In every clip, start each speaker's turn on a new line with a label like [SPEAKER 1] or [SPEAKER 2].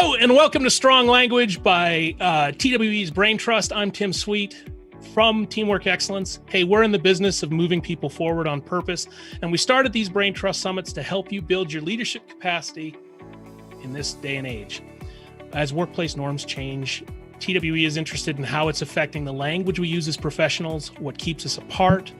[SPEAKER 1] Hello and welcome to Strong Language by TWE's Brain Trust. I'm Tim Sweet from Teamwork Excellence. Hey, we're in the business of moving people forward on purpose, and we started these Brain Trust Summits to help you build your leadership capacity in this day and age. As workplace norms change, TWE is interested in how it's affecting the language we use as professionals, what keeps us apart,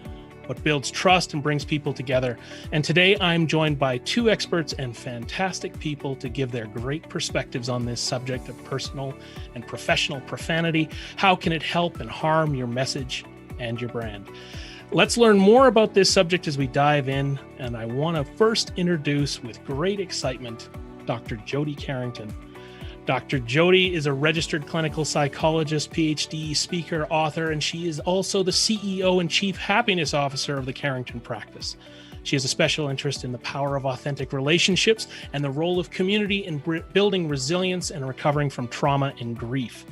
[SPEAKER 1] what builds trust and brings people together. And today I'm joined by two experts and fantastic people to give their great perspectives on this subject of personal and professional profanity. How can it help and harm your message and your brand? Let's learn more about this subject as we dive in. And I want to first introduce with great excitement, Dr. Jody Carrington. Dr. Jody is a registered clinical psychologist, PhD, speaker, author, and she is also the CEO and Chief Happiness Officer of the Carrington practice. She has a special interest in the power of authentic relationships and the role of community in building resilience and recovering from trauma and grief.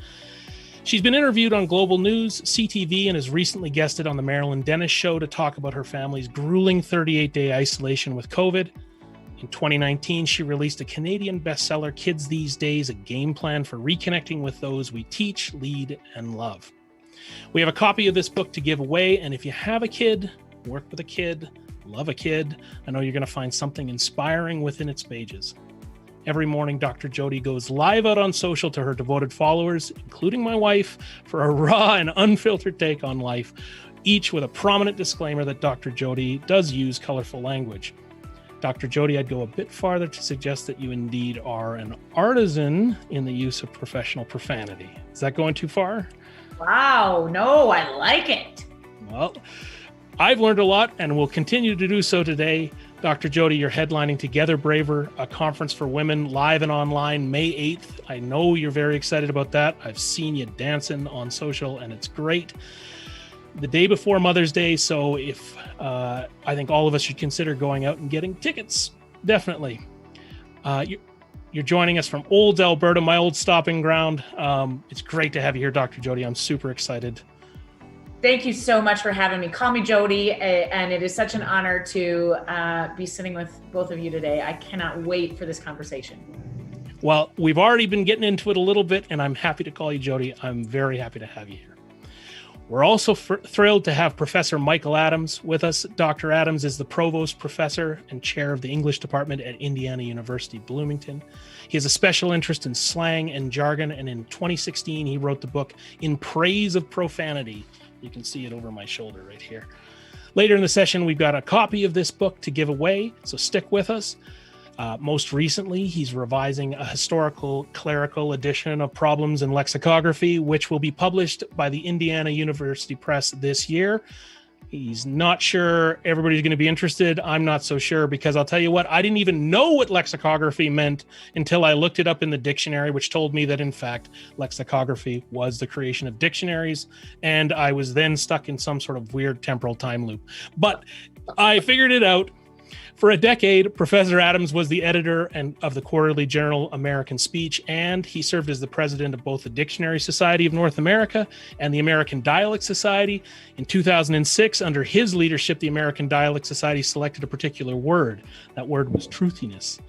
[SPEAKER 1] She's been interviewed on Global News, CTV, and has recently guested on the Marilyn Dennis Show to talk about her family's grueling 38-day isolation with COVID. In 2019, she released a Canadian bestseller, Kids These Days, a game plan for reconnecting with those we teach, lead, and love. We have a copy of this book to give away, and if you have a kid, work with a kid, love a kid, I know you're going to find something inspiring within its pages. Every morning, Dr. Jody goes live out on social to her devoted followers, including my wife, for a raw and unfiltered take on life, each with a prominent disclaimer that Dr. Jody does use colorful language. Dr. Jody, I'd go a bit farther to suggest that you indeed are an artisan in the use of professional profanity. Is that going too far?
[SPEAKER 2] Wow, no, I like it.
[SPEAKER 1] Well, I've learned a lot and will continue to do so today. Dr. Jody, you're headlining Together Braver, a conference for women live and online May 8th. I know you're very excited about that. I've seen you dancing on social and it's great. The day before Mother's Day, so if I think all of us should consider going out and getting tickets, definitely. You're joining us from Olds, Alberta, my old stopping ground. It's great to have you here, Dr. Jody. I'm super excited.
[SPEAKER 2] Thank you so much for having me. Call me Jody, and it is such an honor to be sitting with both of you today. I cannot wait for this conversation.
[SPEAKER 1] Well, we've already been getting into it a little bit, and I'm happy to call you Jody. I'm very happy to have you here. We're also thrilled to have Professor Michael Adams with us. Dr. Adams is the Provost Professor and Chair of the English Department at Indiana University, Bloomington. He has a special interest in slang and jargon, and in 2016, he wrote the book In Praise of Profanity. You can see it over my shoulder right here. Later in the session, we've got a copy of this book to give away, so stick with us. Most recently, he's revising a historical clerical edition of Problems in Lexicography, which will be published by the Indiana University Press this year. He's not sure everybody's going to be interested. I'm not so sure because I'll tell you what, I didn't even know what lexicography meant until I looked it up in the dictionary, which told me that, in fact, lexicography was the creation of dictionaries. And I was then stuck in some sort of weird temporal time loop. But I figured it out. For a decade, Professor Adams was the editor of the quarterly journal American Speech, and he served as the president of both the Dictionary Society of North America and the American Dialect Society. In 2006, under his leadership, the American Dialect Society selected a particular word. That word was truthiness.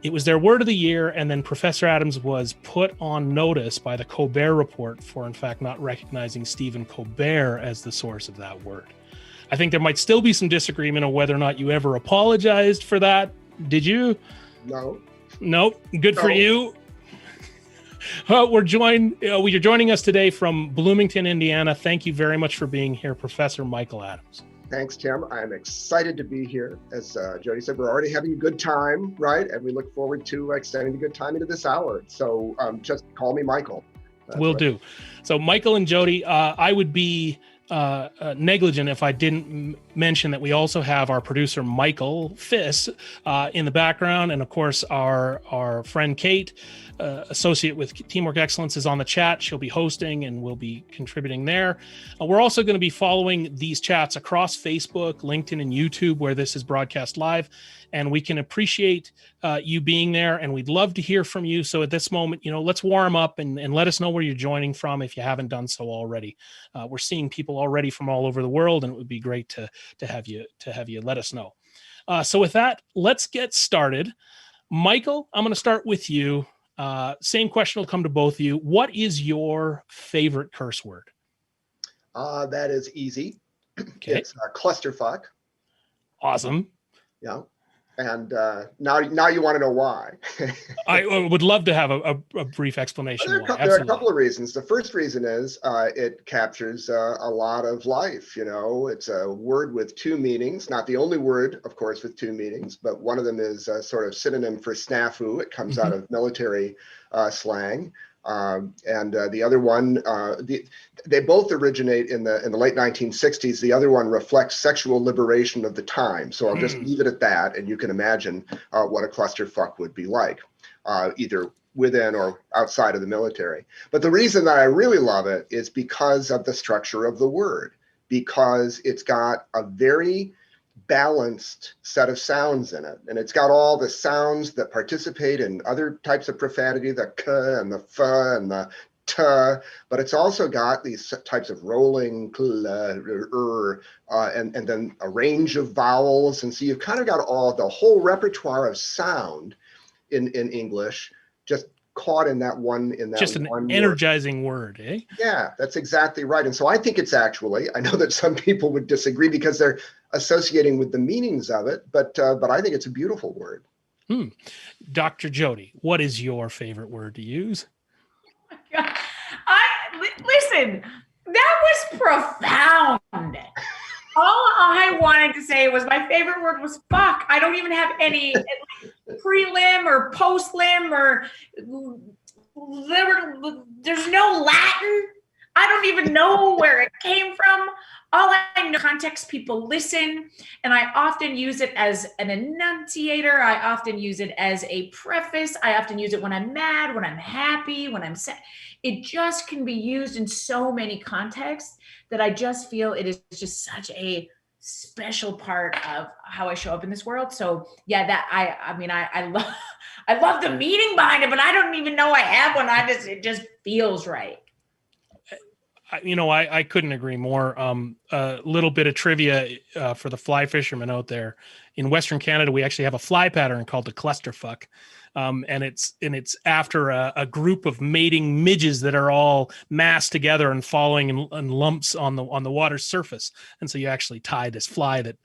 [SPEAKER 1] It was their word of the year, and then Professor Adams was put on notice by the Colbert Report for, in fact, not recognizing Stephen Colbert as the source of that word. I think there might still be some disagreement on whether or not you ever apologized for that. Did you?
[SPEAKER 3] No.
[SPEAKER 1] Nope. Good for you. You're joining us today from Bloomington, Indiana. Thank you very much for being here, Professor Michael Adams.
[SPEAKER 3] Thanks, Tim. I'm excited to be here. As Jody said, we're already having a good time, right? And we look forward to extending the good time into this hour. So just call me Michael.
[SPEAKER 1] Will do. So Michael and Jody, I would be negligent if I didn't mention that we also have our producer Michael Fiss in the background, and of course our friend Kate, associate with Teamwork Excellence, is on the chat. She'll be hosting and we'll be contributing there. We're also going to be following these chats across Facebook, LinkedIn, and YouTube, where this is broadcast live. And we can appreciate you being there, and we'd love to hear from you. So at this moment, let's warm up and let us know where you're joining from if you haven't done so already. We're seeing people already from all over the world, and it would be great to have you let us know. So with that, let's get started. Michael, I'm going to start with you. Same question will come to both of you. What is your favorite curse word?
[SPEAKER 3] That is easy.
[SPEAKER 1] Okay.
[SPEAKER 3] It's clusterfuck.
[SPEAKER 1] Awesome.
[SPEAKER 3] Yeah. And now you want to know why.
[SPEAKER 1] I would love to have a brief explanation.
[SPEAKER 3] There are a couple of reasons. The first reason is it captures a lot of life. You know, it's a word with two meanings, not the only word, of course, with two meanings, but one of them is a sort of synonym for snafu. It comes out of military slang. And the other one, they both originate in the late 1960s. The other one reflects sexual liberation of the time. So I'll just leave it at that, and you can imagine what a clusterfuck would be like, either within or outside of the military. But the reason that I really love it is because of the structure of the word, because it's got a very balanced set of sounds in it, and it's got all the sounds that participate in other types of profanity, the k and the f and the t, but it's also got these types of rolling and then a range of vowels, and so you've kind of got the whole repertoire of sound in English just caught in that one
[SPEAKER 1] just an energizing word, eh?
[SPEAKER 3] Yeah, that's exactly right. And so I think it's actually, I know that some people would disagree because they're associating with the meanings of it, but I think it's a beautiful word.
[SPEAKER 1] Dr. Jody, what is your favorite word to use?
[SPEAKER 2] Listen, that was profound. All I wanted to say was my favorite word was fuck. I don't even have any prelim or postlim or there's no Latin. I don't even know where it came from. All I know, context, people listen, and I often use it as an enunciator. I often use it as a preface. I often use it when I'm mad, when I'm happy, when I'm sad. It just can be used in so many contexts that I just feel it is just such a special part of how I show up in this world. So yeah, that I love the meaning behind it, but I don't even know I have one. It just feels right.
[SPEAKER 1] I couldn't agree more. A little bit of trivia for the fly fishermen out there. In Western Canada, we actually have a fly pattern called the clusterfuck. And it's after a group of mating midges that are all massed together and falling in lumps on the water's surface. And so you actually tie this fly that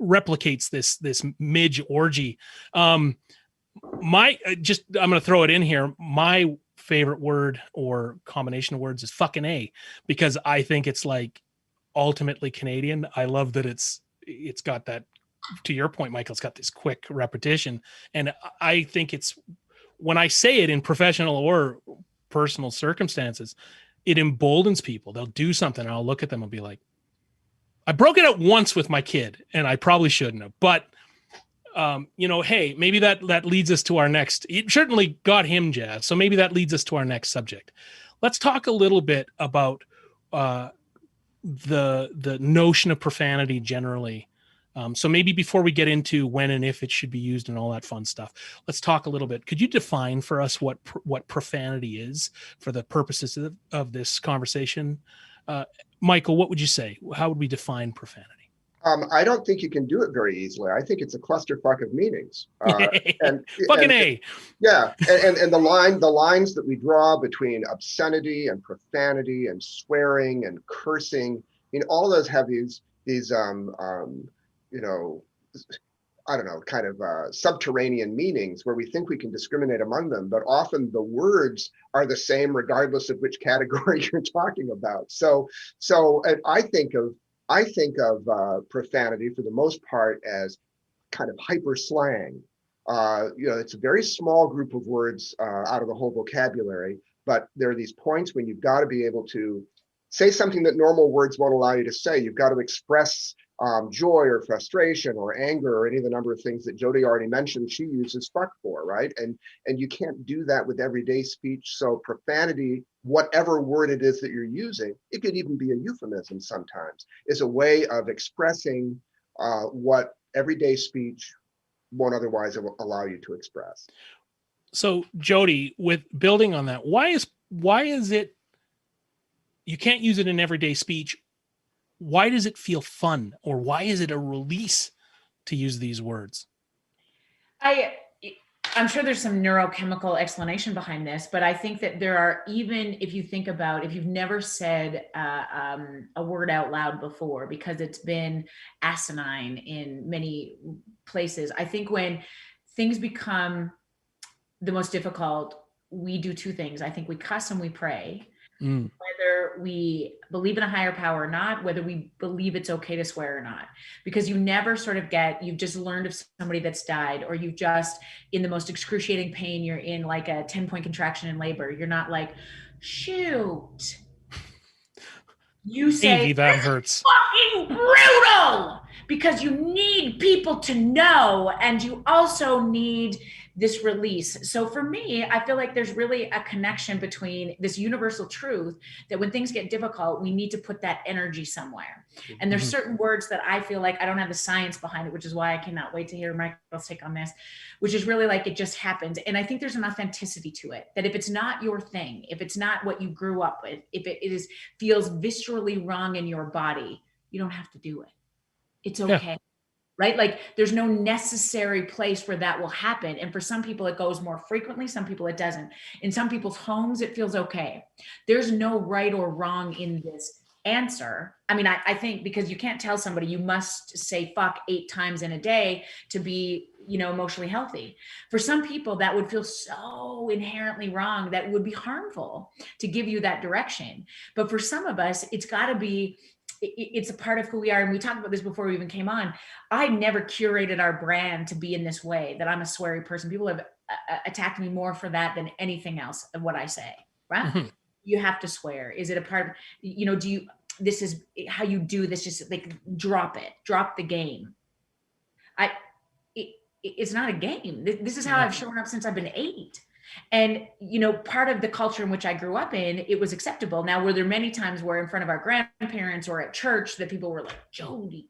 [SPEAKER 1] replicates this midge orgy. I'm going to throw it in here. My favorite word or combination of words is fucking A, because I think it's like ultimately Canadian. I love that it's got that, to your point, Michael, it's got this quick repetition. And I think it's, when I say it in professional or personal circumstances, it emboldens people. They'll do something and I'll look at them and be like, I broke it out once with my kid and I probably shouldn't have, but hey, maybe that leads us to our next, it certainly got him jazzed. So maybe that leads us to our next subject. Let's talk a little bit about the notion of profanity generally. So maybe before we get into when and if it should be used and all that fun stuff, let's talk a little bit. Could you define for us what profanity is for the purposes of this conversation? Michael, what would you say? How would we define profanity?
[SPEAKER 3] I don't think you can do it very easily. I think it's a clusterfuck of meanings. And the lines that we draw between obscenity and profanity and swearing and cursing, all those have these subterranean meanings where we think we can discriminate among them, but often the words are the same regardless of which category you're talking about. So I think of profanity for the most part as kind of hyper slang. It's a very small group of words out of the whole vocabulary, but there are these points when you've got to be able to say something that normal words won't allow you to say. You've got to express joy or frustration or anger or any of the number of things that Jody already mentioned she uses fuck for, right? And you can't do that with everyday speech. So profanity, whatever word it is that you're using, it could even be a euphemism sometimes, is a way of expressing what everyday speech won't otherwise allow you to express.
[SPEAKER 1] So Jody, with building on that, why is it you can't use it in everyday speech? Why does it feel fun, or why is it a release to use these words?
[SPEAKER 2] I I'm sure there's some neurochemical explanation behind this, but I think that there are, even if you think about, if you've never said a word out loud before because it's been asinine in many places, I think when things become the most difficult, we do two things. I think we cuss and we pray. Whether we believe in a higher power or not, whether we believe it's okay to swear or not, because you never sort of you've just learned of somebody that's died, or you've just in the most excruciating pain, you're in like a 10-point contraction in labor. You're not like, shoot. You say,
[SPEAKER 1] Maybe that hurts.
[SPEAKER 2] Fucking brutal, because you need people to know, and you also need this release. So for me, I feel like there's really a connection between this universal truth that when things get difficult, we need to put that energy somewhere. And there's certain words that I feel like I don't have the science behind it, which is why I cannot wait to hear Michael's take on this, which is really like, it just happens. And I think there's an authenticity to it, that if it's not your thing, if it's not what you grew up with, if it feels viscerally wrong in your body, you don't have to do it. It's okay. Yeah. Right? Like there's no necessary place where that will happen. And for some people, it goes more frequently. Some people, it doesn't. In some people's homes, it feels okay. There's no right or wrong in this answer. I mean, I think because you can't tell somebody you must say fuck 8 times in a day to be, emotionally healthy. For some people, that would feel so inherently wrong that would be harmful to give you that direction. But for some of us, it's got to be, it's a part of who we are. And we talked about this before we even came on. I never curated our brand to be in this way, that I'm a sweary person. People have attacked me more for that than anything else of what I say, right? Mm-hmm. You have to swear. Is it a part of, this is how you do this, just like drop the game. It's not a game. This is how I've shown up since I've been 8. And, part of the culture in which I grew up in, it was acceptable. Now, were there many times where in front of our grandparents or at church that people were like, Jody,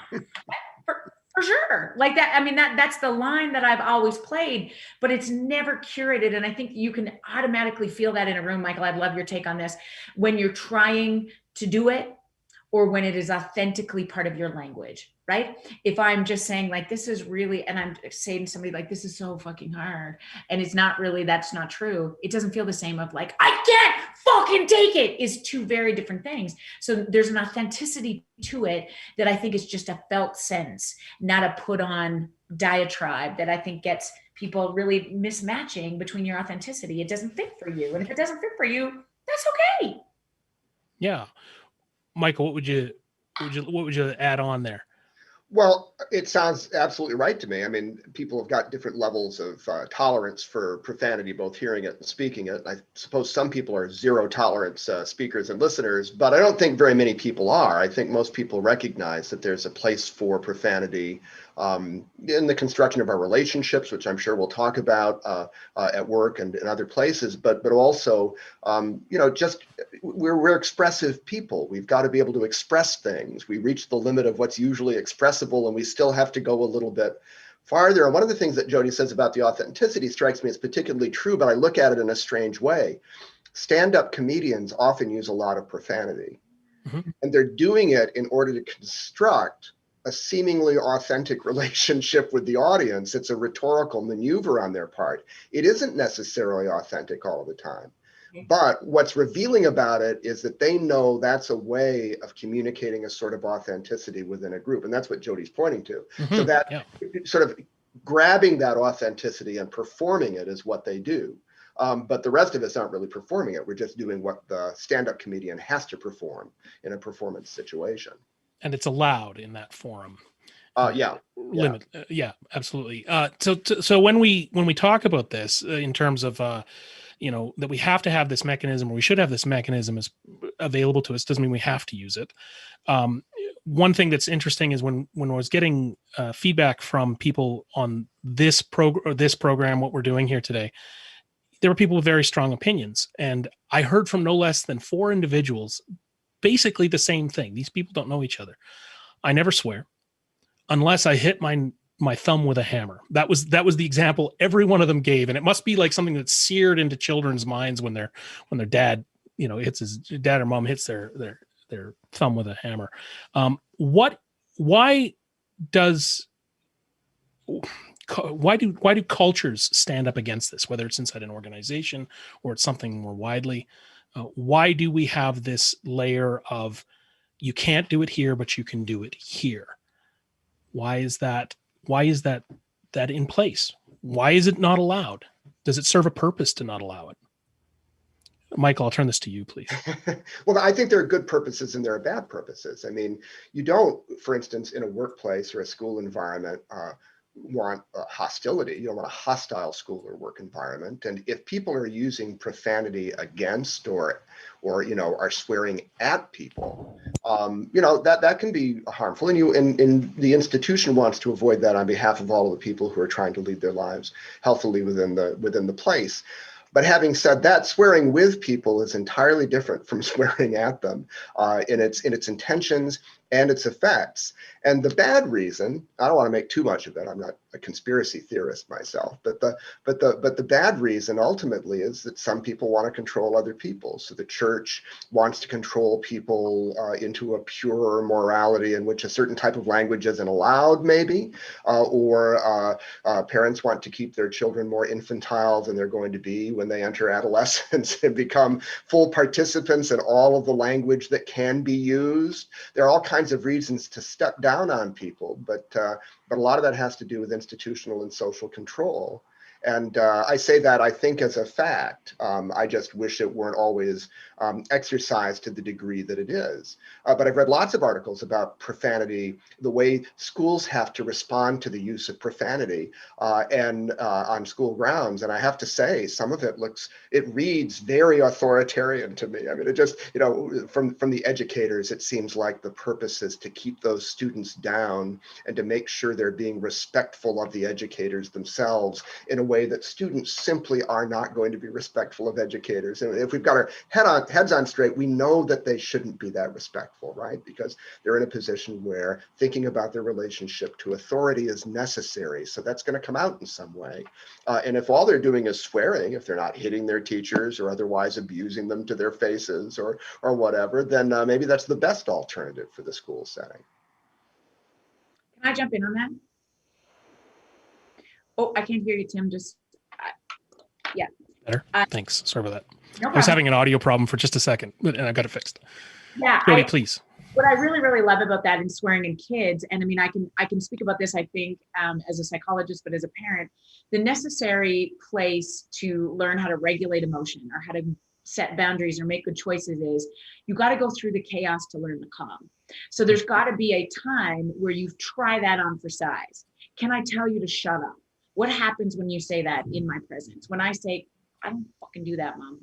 [SPEAKER 2] for sure. Like that. I mean, that's the line that I've always played, but it's never curated. And I think you can automatically feel that in a room. Michael, I'd love your take on this. When you're trying to do it, or when it is authentically part of your language, right? If I'm just saying like, this is really, and I'm saying to somebody like, this is so fucking hard, and it's not really, that's not true. It doesn't feel the same of like, I can't fucking take it, is two very different things. So there's an authenticity to it that I think is just a felt sense, not a put on diatribe that I think gets people really mismatching between your authenticity. It doesn't fit for you. And if it doesn't fit for you, that's okay.
[SPEAKER 1] Yeah. Michael, what would you add on there?
[SPEAKER 3] Well, it sounds absolutely right to me. I mean, people have got different levels of tolerance for profanity, both hearing it and speaking it. I suppose some people are zero tolerance speakers and listeners, but I don't think very many people are. I think most people recognize that there's a place for profanity in the construction of our relationships, which I'm sure we'll talk about at work and in other places, but also, just we're expressive people. We've got to be able to express things. We reach the limit of what's usually expressible, and we still have to go a little bit farther. And one of the things that Jody says about the authenticity strikes me as particularly true, but I look at it in a strange way. Stand-up comedians often use a lot of profanity, and they're doing it in order to construct a seemingly authentic relationship with the audience. It's a rhetorical maneuver on their part. It isn't necessarily authentic all the time. But what's revealing about it is that they know that's a way of communicating a sort of authenticity within a group. And that's what Jody's pointing to. So that sort of grabbing that authenticity and performing it is what they do. But the rest of us aren't really performing it. We're just doing what the stand-up comedian has to perform in a performance situation. And
[SPEAKER 1] it's allowed in that forum.
[SPEAKER 3] Limit.
[SPEAKER 1] Yeah, absolutely. So when we talk about this in terms of, that we have to have this mechanism, or we should have this mechanism is available to us, doesn't mean we have to use it. One thing that's interesting is when I was getting feedback from people on this program, what we're doing here today, there were people with very strong opinions. And I heard from no less than 4 individuals basically the same thing. These people don't know each other. I never swear unless I hit my thumb with a hammer. That was the example every one of them gave. And it must be like something that's seared into children's minds when their dad, hits his dad or mom hits their thumb with a hammer. why do cultures stand up against this, whether it's inside an organization or it's something more widely? Why do we have this layer of you can't do it here, but you can do it here? Why is that in place? Why is it not allowed? Does it serve a purpose to not allow it? Michael, I'll turn this to you, please.
[SPEAKER 3] Well, I think there are good purposes and there are bad purposes. I mean, you don't, for instance, in a workplace or a school environment, want hostility. You don't want a hostile school or work environment. And if people are using profanity against or are swearing at people, that can be harmful. And the institution wants to avoid that on behalf of all of the people who are trying to lead their lives healthily within the place. But having said that, swearing with people is entirely different from swearing at them in its intentions and its effects. And the bad reason, I don't want to make too much of it, I'm not a conspiracy theorist myself, but the bad reason ultimately is that some people want to control other people. So the church wants to control people into a purer morality in which a certain type of language isn't allowed, maybe, or parents want to keep their children more infantile than they're going to be when they enter adolescence and become full participants in all of the language that can be used. There are all kinds of reasons to step down on people, but a lot of that has to do with institutional and social control. And I say that, I think, as a fact. I just wish it weren't always exercised to the degree that it is. But I've read lots of articles about profanity, the way schools have to respond to the use of profanity and on school grounds. And I have to say, some of it reads very authoritarian to me. I mean, it just, from the educators, it seems like the purpose is to keep those students down and to make sure they're being respectful of the educators themselves in a way that students simply are not going to be respectful of educators. And if we've got our heads on straight, we know that they shouldn't be that respectful, right? Because they're in a position where thinking about their relationship to authority is necessary. So that's going to come out in some way. And if all they're doing is swearing, if they're not hitting their teachers or otherwise abusing them to their faces or whatever, then maybe that's the best alternative for the school setting.
[SPEAKER 2] Can I jump in on that? Oh, I can't hear you, Tim. Yeah.
[SPEAKER 1] Better? Thanks. Sorry about that.
[SPEAKER 2] No
[SPEAKER 1] I was having an audio problem for just a second, and I got it fixed.
[SPEAKER 2] Yeah.
[SPEAKER 1] Jody, please.
[SPEAKER 2] What I really, really love about that in swearing in kids, and I mean, I can speak about this, I think, as a psychologist, but as a parent, the necessary place to learn how to regulate emotion or how to set boundaries or make good choices is you got to go through the chaos to learn the calm. So there's got to be a time where you try that on for size. Can I tell you to shut up? What happens when you say that in my presence? When I say, I don't fucking do that, Mom.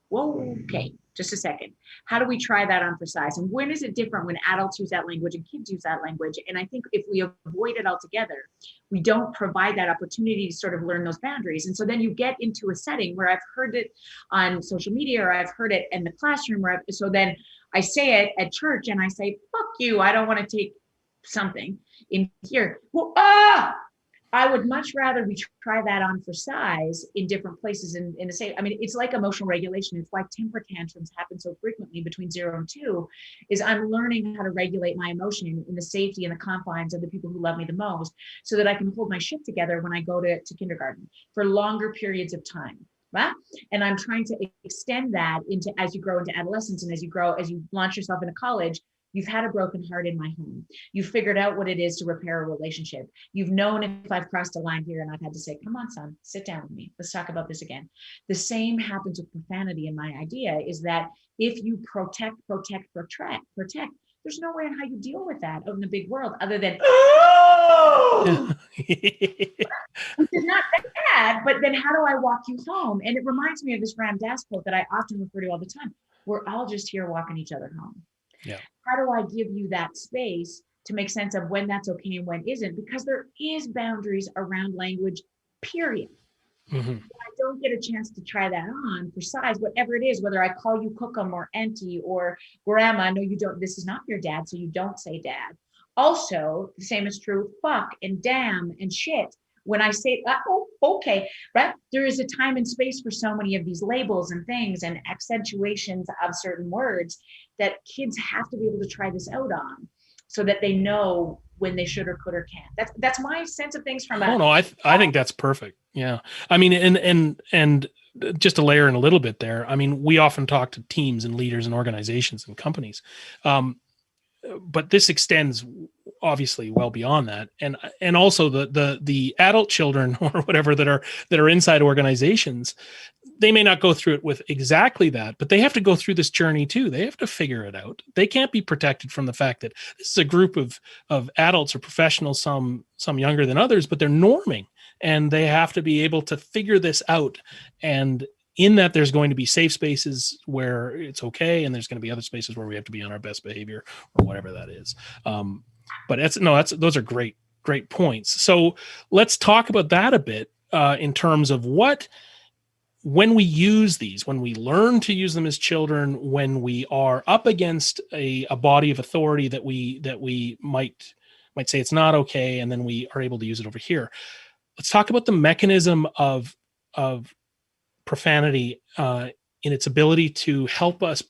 [SPEAKER 2] Whoa, okay, just a second. How do we try that on for size? And when is it different when adults use that language and kids use that language? And I think if we avoid it altogether, we don't provide that opportunity to sort of learn those boundaries. And so then you get into a setting where I've heard it on social media or I've heard it in the classroom. So then I say it at church and I say, fuck you, I don't want to take something in here. Well, I would much rather we try that on for size in different places in the same. I mean, it's like emotional regulation. It's why temper tantrums happen so frequently between 0 and 2, is I'm learning how to regulate my emotion in the safety and the confines of the people who love me the most so that I can hold my shit together when I go to kindergarten for longer periods of time. Right? And I'm trying to extend that into as you grow into adolescence and as you launch yourself into college. You've had a broken heart in my home. You've figured out what it is to repair a relationship. You've known if I've crossed a line here and I've had to say, come on, son, sit down with me. Let's talk about this again. The same happens with profanity. And my idea is that if you protect, there's no way on how you deal with that out in the big world other than, oh, which is not bad, but then how do I walk you home? And it reminds me of this Ram Dass quote that I often refer to all the time. We're all just here walking each other home.
[SPEAKER 1] Yeah.
[SPEAKER 2] How do I give you that space to make sense of when that's okay and when isn't? Because there is boundaries around language, period. Mm-hmm. I don't get a chance to try that on for size, whatever it is, whether I call you cookum or auntie or grandma. No, you don't. This is not your dad, so you don't say dad. Also, the same is true with fuck and damn and shit. When I say, oh, okay, right? There is a time and space for so many of these labels and things and accentuations of certain words that kids have to be able to try this out on so that they know when they should or could or can't. That's my sense of things from
[SPEAKER 1] Oh no, I think that's perfect. Yeah. I mean, and just to layer in a little bit there, I mean, we often talk to teams and leaders and organizations and companies. But this extends obviously well beyond that, and also the adult children or whatever that are inside organizations, they may not go through it with exactly that, but they have to go through this journey too. They have to figure it out. They can't be protected from the fact that this is a group of adults or professionals, some younger than others, but they're norming, and they have to be able to figure this out. And in that, there's going to be safe spaces where it's okay, and there's going to be other spaces where we have to be on our best behavior or whatever that is. But those are great points. So let's talk about that a bit in terms of when we use these, when we learn to use them as children, when we are up against a body of authority that we might say it's not okay, and then we are able to use it over here. Let's talk about the mechanism of profanity in its ability to help us,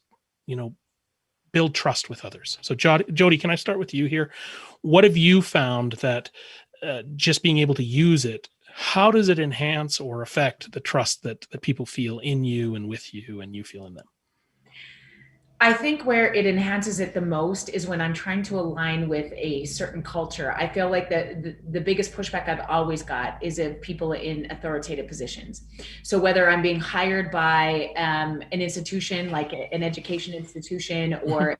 [SPEAKER 1] build trust with others. So Jody, can I start with you here? What have you found that just being able to use it, how does it enhance or affect the trust that people feel in you and with you and you feel in them?
[SPEAKER 2] I think where it enhances it the most is when I'm trying to align with a certain culture. I feel like the biggest pushback I've always got is of people in authoritative positions. So whether I'm being hired by an institution like an education institution or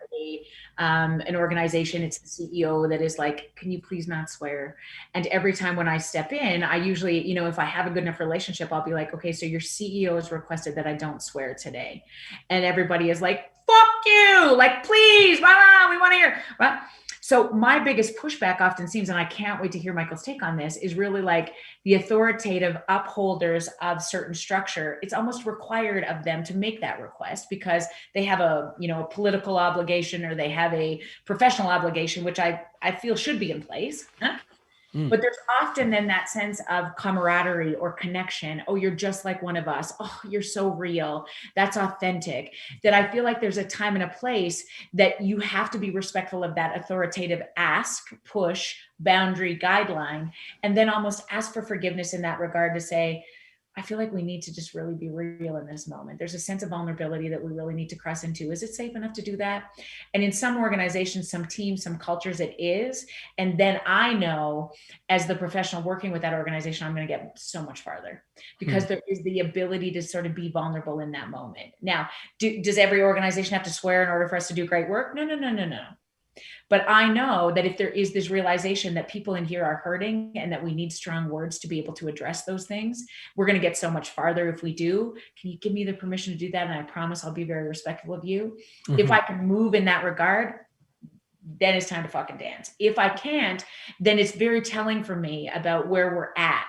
[SPEAKER 2] an organization, it's the CEO that is like, can you please not swear? And every time when I step in, I usually, if I have a good enough relationship, I'll be like, okay, so your CEO has requested that I don't swear today. And everybody is like, fuck you, like, please, blah, we want to hear. Well, so my biggest pushback often seems, and I can't wait to hear Michael's take on this, is really like the authoritative upholders of certain structure. It's almost required of them to make that request because they have a political obligation or they have a professional obligation, which I feel should be in place. But there's often then that sense of camaraderie or connection. Oh, you're just like one of us. Oh, you're so real. That's authentic. That I feel like there's a time and a place that you have to be respectful of that authoritative ask, push, boundary, guideline, and then almost ask for forgiveness in that regard to say, I feel like we need to just really be real in this moment. There's a sense of vulnerability that we really need to cross into. Is it safe enough to do that? And in some organizations, some teams, some cultures, it is. And then I know as the professional working with that organization, I'm going to get so much farther because there is the ability to sort of be vulnerable in that moment. Now, does every organization have to swear in order for us to do great work? No. But I know that if there is this realization that people in here are hurting and that we need strong words to be able to address those things, we're going to get so much farther if we do. Can you give me the permission to do that? And I promise I'll be very respectful of you. If I can move in that regard, then it's time to fucking dance. If I can't, then it's very telling for me about where we're at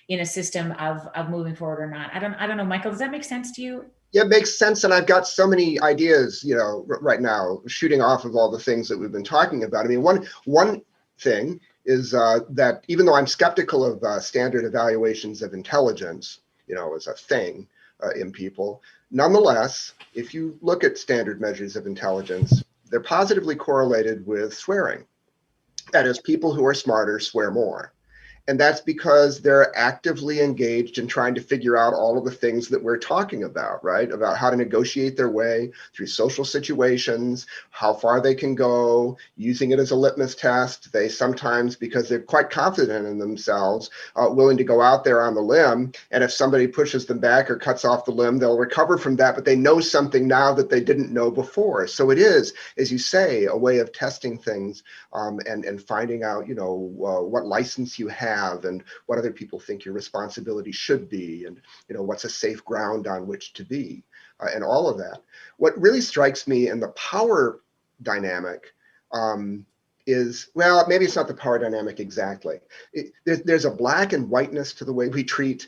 [SPEAKER 2] in a system of moving forward or not. I don't know, Michael, does that make sense to you?
[SPEAKER 3] Yeah, it makes sense. And I've got so many ideas, right now, shooting off of all the things that we've been talking about. I mean, one thing is that even though I'm skeptical of standard evaluations of intelligence, as a thing in people, nonetheless, if you look at standard measures of intelligence, they're positively correlated with swearing. That is, people who are smarter swear more. And that's because they're actively engaged in trying to figure out all of the things that we're talking about, right? About how to negotiate their way through social situations, how far they can go, using it as a litmus test. They sometimes, because they're quite confident in themselves, willing to go out there on the limb. And if somebody pushes them back or cuts off the limb, they'll recover from that, but they know something now that they didn't know before. So it is, as you say, a way of testing things and finding out, what license you have and what other people think your responsibility should be, and what's a safe ground on which to be, and all of that. What really strikes me in the power dynamic is, well, maybe it's not the power dynamic exactly. There's a black and whiteness to the way we treat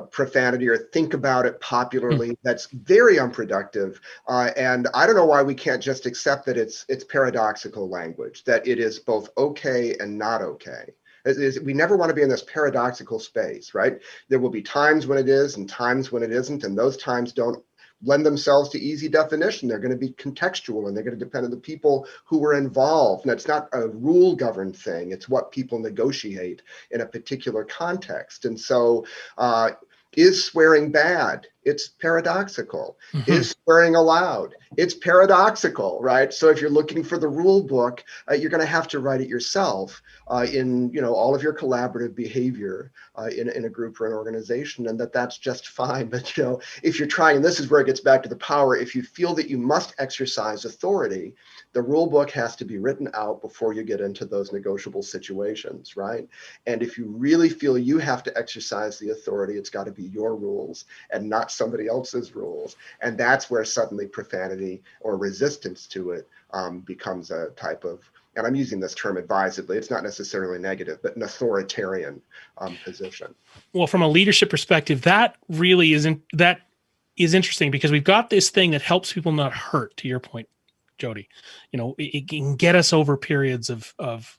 [SPEAKER 3] profanity or think about it popularly that's very unproductive. And I don't know why we can't just accept that it's paradoxical language, that it is both okay and not okay. We never want to be in this paradoxical space, right? There will be times when it is and times when it isn't, and those times don't lend themselves to easy definition. They're going to be contextual, and they're going to depend on the people who were involved. And it's not a rule governed thing. It's what people negotiate in a particular context. And so is swearing bad? It's paradoxical.
[SPEAKER 1] Mhm.
[SPEAKER 3] Is swearing allowed? It's paradoxical, right? So if you're looking for the rule book, you're going to have to write it yourself in all of your collaborative behavior in a group or an organization, and that's just fine. But if you're trying, and this is where it gets back to the power, if you feel that you must exercise authority, the rule book has to be written out before you get into those negotiable situations, right? And if you really feel you have to exercise the authority, it's got to be your rules and not somebody else's rules. And that's where suddenly profanity or resistance to it becomes a type of, and I'm using this term advisedly, it's not necessarily negative, but an authoritarian position.
[SPEAKER 1] Well, from a leadership perspective, that really is interesting, because we've got this thing that helps people not hurt, to your point, Jody. It can get us over periods of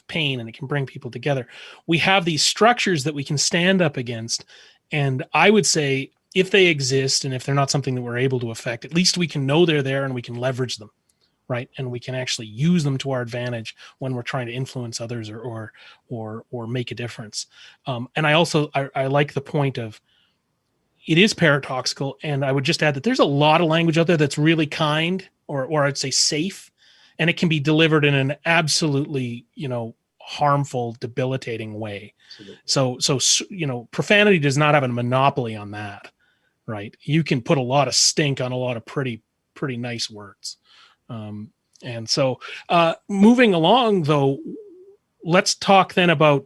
[SPEAKER 1] pain, and it can bring people together. We have these structures that we can stand up against. And I would say, if they exist, and if they're not something that we're able to affect, at least we can know they're there and we can leverage them, right? And we can actually use them to our advantage when we're trying to influence others or make a difference. And I like the point of, it is paradoxical. And I would just add that there's a lot of language out there that's really kind, or I'd say safe, and it can be delivered in an absolutely, harmful, debilitating way. So, profanity does not have a monopoly on that, right? You can put a lot of stink on a lot of pretty nice words. And so moving along, though, let's talk then about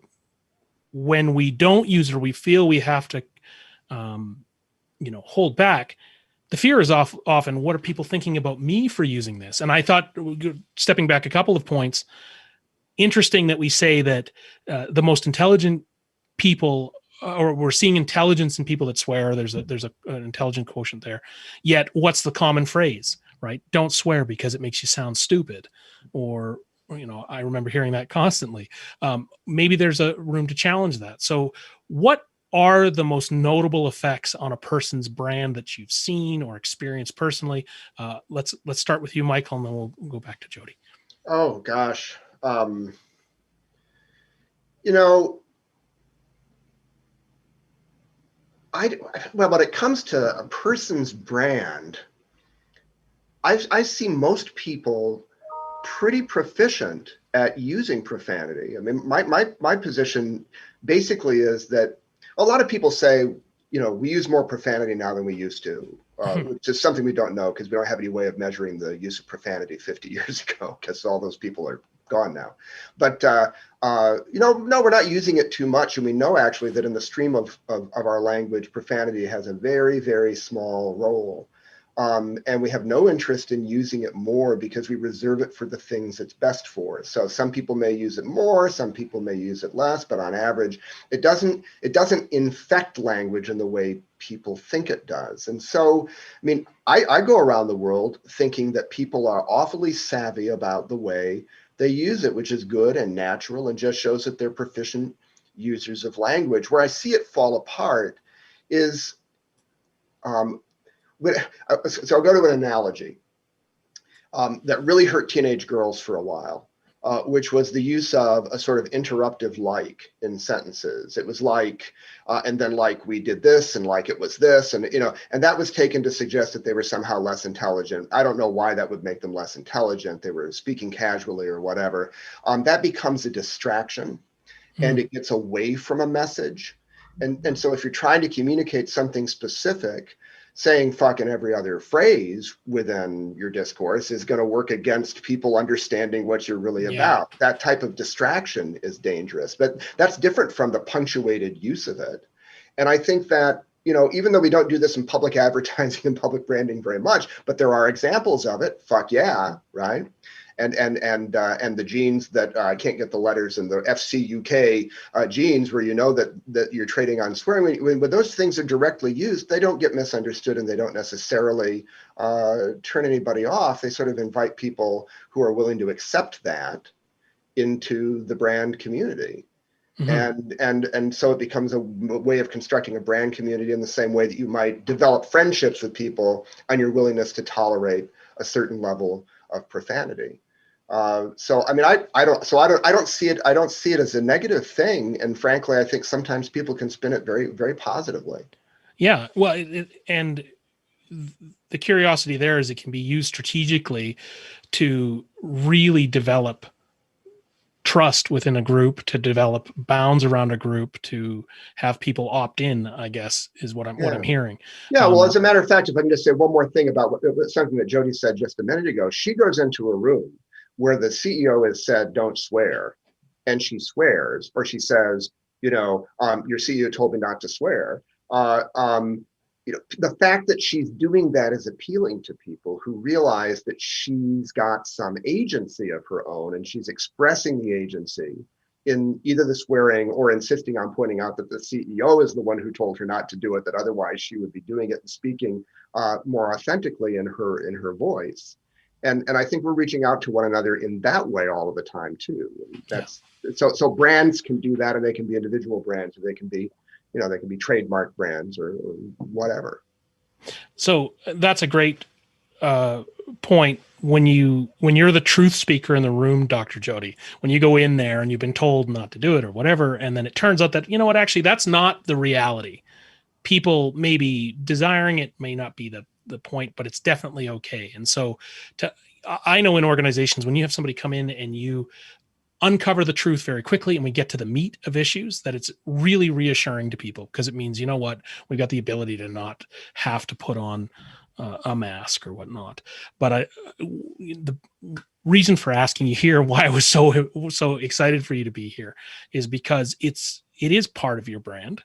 [SPEAKER 1] when we don't use it, or we feel we have to, hold back. The fear is often, what are people thinking about me for using this? And I thought, stepping back a couple of points, interesting that we say that the most intelligent people, or we're seeing intelligence in people that swear. There's an intelligent quotient there. Yet, what's the common phrase, right? Don't swear because it makes you sound stupid. Or I remember hearing that constantly. Maybe there's a room to challenge that. So, what are the most notable effects on a person's brand that you've seen or experienced personally? Let's start with you, Michael, and then we'll go back to Jody.
[SPEAKER 3] Oh gosh. When it comes to a person's brand, I see most people pretty proficient at using profanity. I mean, my position basically is that a lot of people say, we use more profanity now than we used to, which is something we don't know, because we don't have any way of measuring the use of profanity 50 years ago, because all those people are gone now. But no, we're not using it too much, and we know actually that in the stream of our language, profanity has a very, very small role, and we have no interest in using it more because we reserve it for the things it's best for. So some people may use it more, some people may use it less, but on average, it doesn't infect language in the way people think it does. And so, I mean, I go around the world thinking that people are awfully savvy about the way they use it, which is good and natural, and just shows that they're proficient users of language. Where I see it fall apart is, so I'll go to an analogy that really hurt teenage girls for a while, which was the use of a sort of interruptive like in sentences. It was like, and then like we did this, and like it was this, and and that was taken to suggest that they were somehow less intelligent. I don't know why that would make them less intelligent. They were speaking casually or whatever. That becomes a distraction, and it gets away from a message. And so if you're trying to communicate something specific, saying fuck in every other phrase within your discourse is going to work against people understanding what you're really about. That type of distraction is dangerous, but that's different from the punctuated use of it. And I think that, even though we don't do this in public advertising and public branding very much, but there are examples of it. Fuck yeah, right? And the genes that I can't get the letters, and the FCUK genes, where that you're trading on swearing. When those things are directly used, they don't get misunderstood, and they don't necessarily turn anybody off. They sort of invite people who are willing to accept that into the brand community. And so it becomes a way of constructing a brand community in the same way that you might develop friendships with people on your willingness to tolerate a certain level of profanity. So I mean, I don't see it as a negative thing. And frankly, I think sometimes people can spin it very, very positively.
[SPEAKER 1] Yeah. Well, and the curiosity there is it can be used strategically to really develop trust within a group, to develop bounds around a group, to have people opt in, I guess, is what I'm hearing.
[SPEAKER 3] Yeah, well, as a matter of fact, if I can just say one more thing about something that Jody said just a minute ago, she goes into a room where the CEO has said, don't swear, and she swears, or she says, your CEO told me not to swear. The fact that she's doing that is appealing to people who realize that she's got some agency of her own, and she's expressing the agency in either the swearing or insisting on pointing out that the CEO is the one who told her not to do it, that otherwise she would be doing it and speaking more authentically in her voice. And I think we're reaching out to one another in that way all of the time too. So brands can do that, and they can be individual brands, or they can be they can be trademark brands or whatever.
[SPEAKER 1] So that's a great point. When you're the truth speaker in the room, Dr. Jody, when you go in there and you've been told not to do it or whatever, and then it turns out that, actually that's not the reality. People may be desiring it, may not be the point, but it's definitely okay. And so I know in organizations, when you have somebody come in and you uncover the truth very quickly and we get to the meat of issues, that it's really reassuring to people, because it means, we've got the ability to not have to put on a mask or whatnot. But the reason for asking you here, why I was so excited for you to be here, is because it is part of your brand.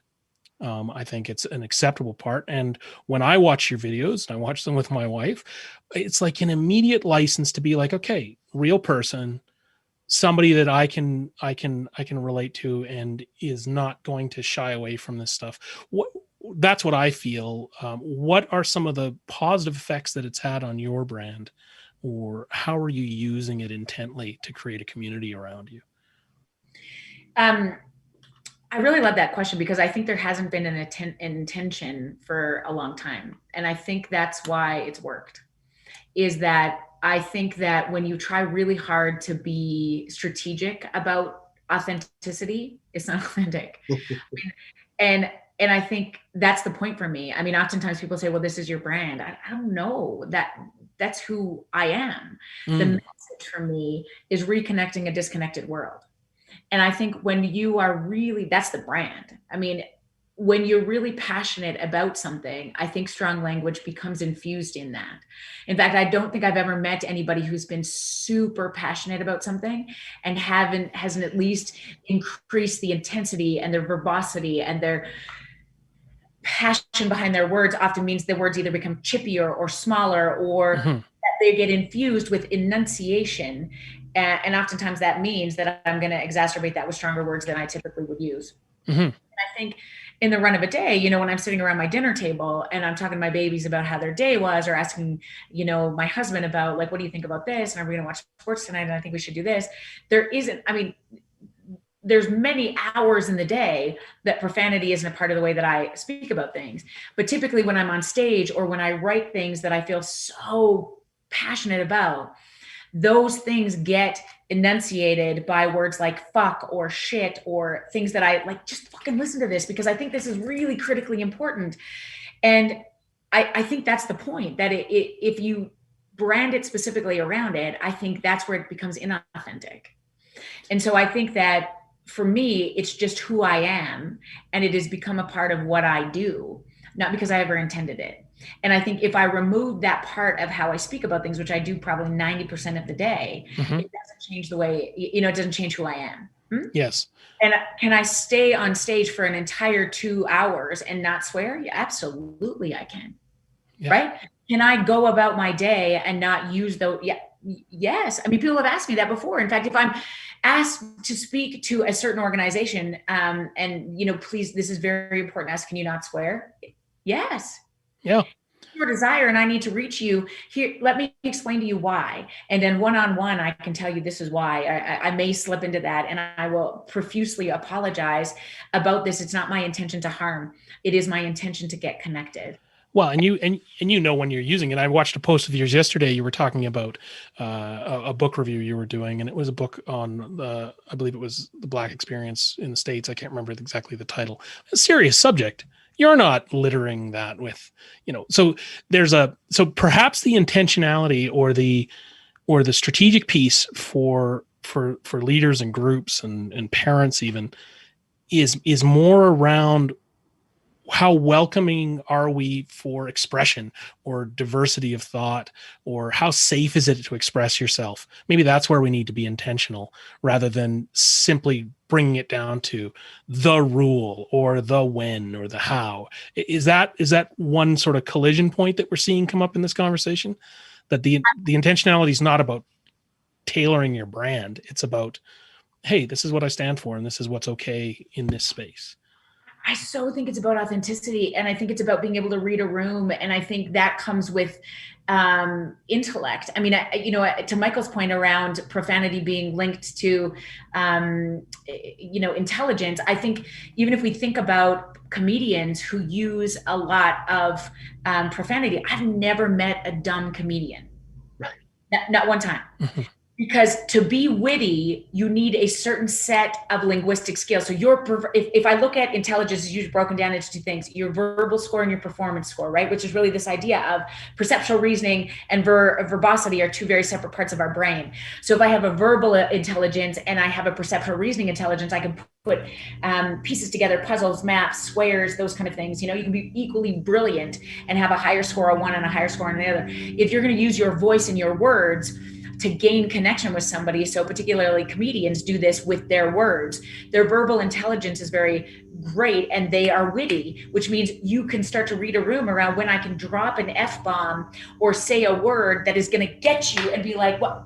[SPEAKER 1] I think it's an acceptable part. And when I watch your videos, and I watch them with my wife, it's like an immediate license to be like, okay, real person, somebody that I can relate to and is not going to shy away from this stuff. That's what I feel. What are some of the positive effects that it's had on your brand, or how are you using it intently to create a community around you?
[SPEAKER 2] I really love that question, because I think there hasn't been an intention for a long time. And I think that's why it's worked, is that I think that when you try really hard to be strategic about authenticity, it's not authentic. And I think that's the point for me. I mean, oftentimes people say, well, this is your brand. I don't know, that's who I am. The message for me is reconnecting a disconnected world. And I think when you are really, that's the brand. I mean, when you're really passionate about something, I think strong language becomes infused in that. In fact, I don't think I've ever met anybody who's been super passionate about something and hasn't at least increased the intensity and their verbosity, and their passion behind their words often means the words either become chippier or smaller, or that they get infused with enunciation. And oftentimes that means that I'm going to exacerbate that with stronger words than I typically would use. And I think in the run of a day, when I'm sitting around my dinner table and I'm talking to my babies about how their day was, or asking, my husband about, like, what do you think about this? And are we going to watch sports tonight? And I think we should do this. There's many hours in the day that profanity isn't a part of the way that I speak about things. But typically when I'm on stage, or when I write things that I feel so passionate about, those things get enunciated by words like fuck or shit, or things that I like, just fucking listen to this, because I think this is really critically important. And I think that's the point, that if you brand it specifically around it, I think that's where it becomes inauthentic. And so I think that for me, it's just who I am, and it has become a part of what I do, not because I ever intended it. And I think if I remove that part of how I speak about things, which I do probably 90% of the day, it doesn't change the way, it doesn't change who I am.
[SPEAKER 1] Yes.
[SPEAKER 2] And can I stay on stage for an entire 2 hours and not swear? Yeah, absolutely I can. Yeah. Right? Can I go about my day and not use those? Yeah. Yes. I mean, people have asked me that before. In fact, if I'm asked to speak to a certain organization, and please, this is very important, can you not swear? Yes.
[SPEAKER 1] Yeah.
[SPEAKER 2] your desire and I need to reach you here, let me explain to you why. And then one-on-one, I can tell you this is why. I may slip into that, and I will profusely apologize about this. It's not my intention to harm. It is my intention to get connected.
[SPEAKER 1] Well, and you know when you're using it. I watched a post of yours yesterday. You were talking about a book review you were doing, and it was a book on I believe it was the Black experience in the States. I can't remember exactly the title. A serious subject. You're not littering that with, So so perhaps the intentionality or the strategic piece for leaders and groups and parents even is more around how welcoming are we for expression or diversity of thought, or how safe is it to express yourself? Maybe that's where we need to be intentional rather than simply bringing it down to the rule or the when or the how. Is that one sort of collision point that we're seeing come up in this conversation? That the intentionality is not about tailoring your brand. It's about, hey, this is what I stand for and this is what's okay in this space.
[SPEAKER 2] I so think it's about authenticity, and I think it's about being able to read a room, and I think that comes with intellect. I mean, to Michael's point around profanity being linked to, intelligence, I think even if we think about comedians who use a lot of profanity, I've never met a dumb comedian,
[SPEAKER 3] right?
[SPEAKER 2] Not one time. Because to be witty, you need a certain set of linguistic skills. So if I look at intelligence, it's usually broken down into two things: your verbal score and your performance score, right? Which is really this idea of perceptual reasoning and verbosity are two very separate parts of our brain. So if I have a verbal intelligence and I have a perceptual reasoning intelligence, I can put pieces together, puzzles, maps, squares, those kind of things. You can be equally brilliant and have a higher score on one and a higher score on the other. If you're going to use your voice and your words to gain connection with somebody, so particularly comedians do this with their words, their verbal intelligence is very great and they are witty, which means you can start to read a room around when I can drop an F-bomb or say a word that is going to get you and be like, what?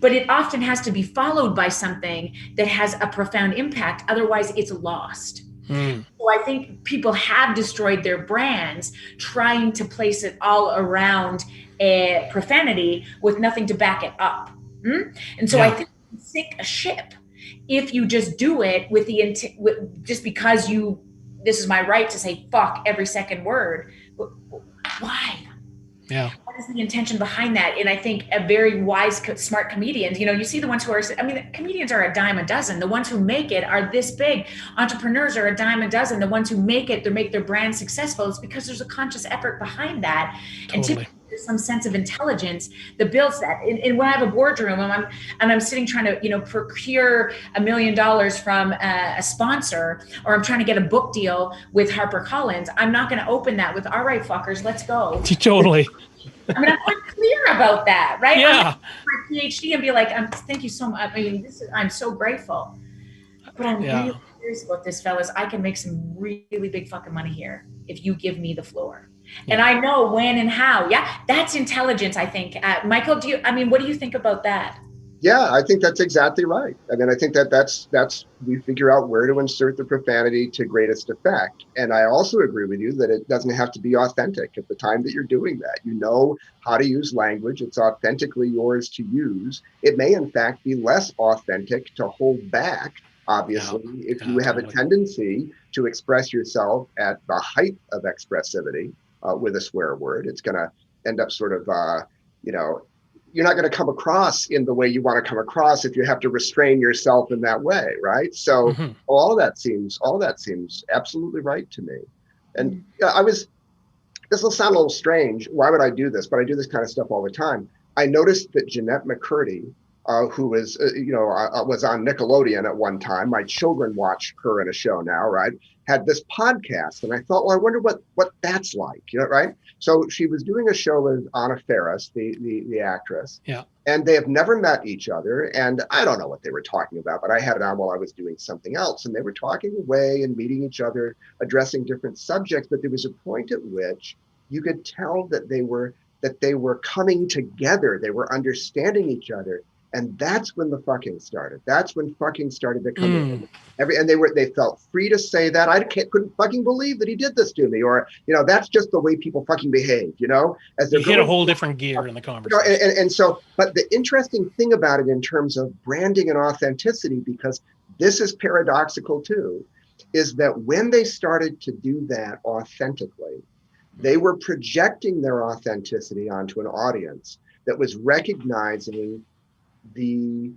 [SPEAKER 2] But it often has to be followed by something that has a profound impact. Otherwise, it's lost. So I think people have destroyed their brands trying to place it all around a profanity with nothing to back it up. And so I think you can sink a ship if you just do it with just because this is my right to say fuck every second word. Why?
[SPEAKER 1] Yeah.
[SPEAKER 2] What is the intention behind that? And I think a very wise, smart comedian, you see the ones who are, comedians are a dime a dozen. The ones who make it are this big. Entrepreneurs are a dime a dozen. The ones who make it, they make their brand successful. It's because there's a conscious effort behind that.
[SPEAKER 1] Totally.
[SPEAKER 2] And there's some sense of intelligence that builds that. And when I have a boardroom and I'm sitting trying to, procure $1 million from a sponsor, or I'm trying to get a book deal with HarperCollins, I'm not going to open that with, all right, fuckers, let's go.
[SPEAKER 1] Totally.
[SPEAKER 2] I'm quite clear about that, right?
[SPEAKER 1] Yeah.
[SPEAKER 2] I'm my PhD and be like, thank you so much. I'm so grateful. But I'm really serious about this, fellas. I can make some really big fucking money here if you give me the floor. Yeah. And I know when and how. Yeah, that's intelligence, I think. Michael, what do you think about that?
[SPEAKER 3] Yeah, I think that's exactly right. I think that's we figure out where to insert the profanity to greatest effect. And I also agree with you that it doesn't have to be authentic at the time that you're doing that. You know how to use language. It's authentically yours to use. It may, in fact, be less authentic to hold back. Obviously, if you have a tendency to express yourself at the height of expressivity with a swear word, it's going to end up sort of, you're not going to come across in the way you want to come across if you have to restrain yourself in that way, right? So all of that seems absolutely right to me. And this will sound a little strange. Why would I do this? But I do this kind of stuff all the time. I noticed that Jeanette McCurdy, who is, was on Nickelodeon at one time. My children watch her in a show now, right? Had this podcast. And I thought, well, I wonder what that's like, right? So she was doing a show with Anna Faris, the actress.
[SPEAKER 1] Yeah.
[SPEAKER 3] And they have never met each other. And I don't know what they were talking about, but I had it on while I was doing something else. And they were talking away and meeting each other, addressing different subjects. But there was a point at which you could tell that they were coming together. They were understanding each other. And that's when the fucking started. That's when fucking started to come in. And they felt free to say that. Couldn't fucking believe that he did this to me, or that's just the way people fucking behave. As
[SPEAKER 1] you hit a whole different gear in the conversation.
[SPEAKER 3] And so, but the interesting thing about it in terms of branding and authenticity, because this is paradoxical too, is that when they started to do that authentically, they were projecting their authenticity onto an audience that was recognizing the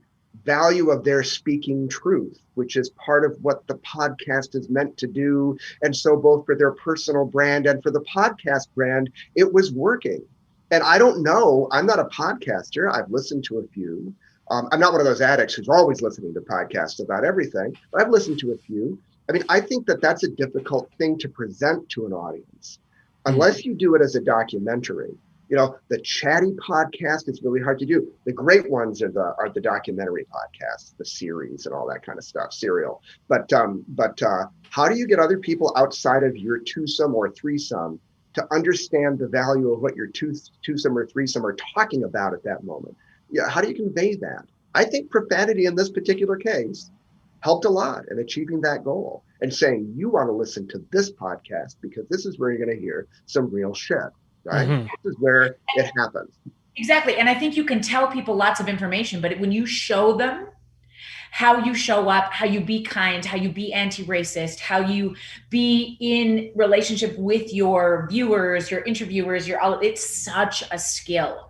[SPEAKER 3] value of their speaking truth, which is part of what the podcast is meant to do. And so both for their personal brand and for the podcast brand, it was working. And I don't know, I'm not a podcaster. I've listened to a few. I'm not one of those addicts who's always listening to podcasts about everything, but I've listened to a few. I mean, I think that that's a difficult thing to present to an audience, unless you do it as a documentary. The chatty podcast is really hard to do. The great ones are the documentary podcasts, the series and all that kind of stuff, serial. But how do you get other people outside of your twosome or threesome to understand the value of what your twosome or threesome are talking about at that moment? Yeah, how do you convey that? I think profanity in this particular case helped a lot in achieving that goal and saying, you want to listen to this podcast because this is where you're going to hear some real shit, right? This is where it happens.
[SPEAKER 2] Exactly. And I think you can tell people lots of information, but when you show them how you show up, how you be kind, how you be anti-racist, how you be in relationship with your viewers, your interviewers, it's such a skill.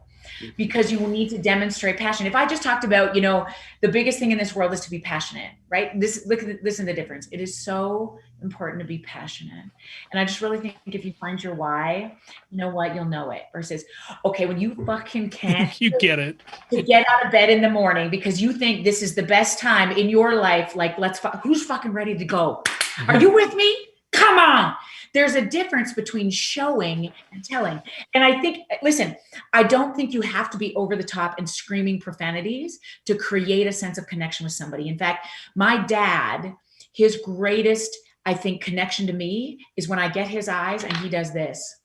[SPEAKER 2] Because you will need to demonstrate passion. If I just talked about, the biggest thing in this world is to be passionate, right? Listen to the difference. It is so important to be passionate. And I just really think if you find your why, you know what, you'll know it. Versus, okay, when you fucking can't
[SPEAKER 1] you get it
[SPEAKER 2] to get out of bed in the morning because you think this is the best time in your life, like who's fucking ready to go? Are you with me? Come on. There's a difference between showing and telling. And I think, listen, I don't think you have to be over the top and screaming profanities to create a sense of connection with somebody. In fact, my dad, his greatest, I think, connection to me is when I get his eyes and he does this.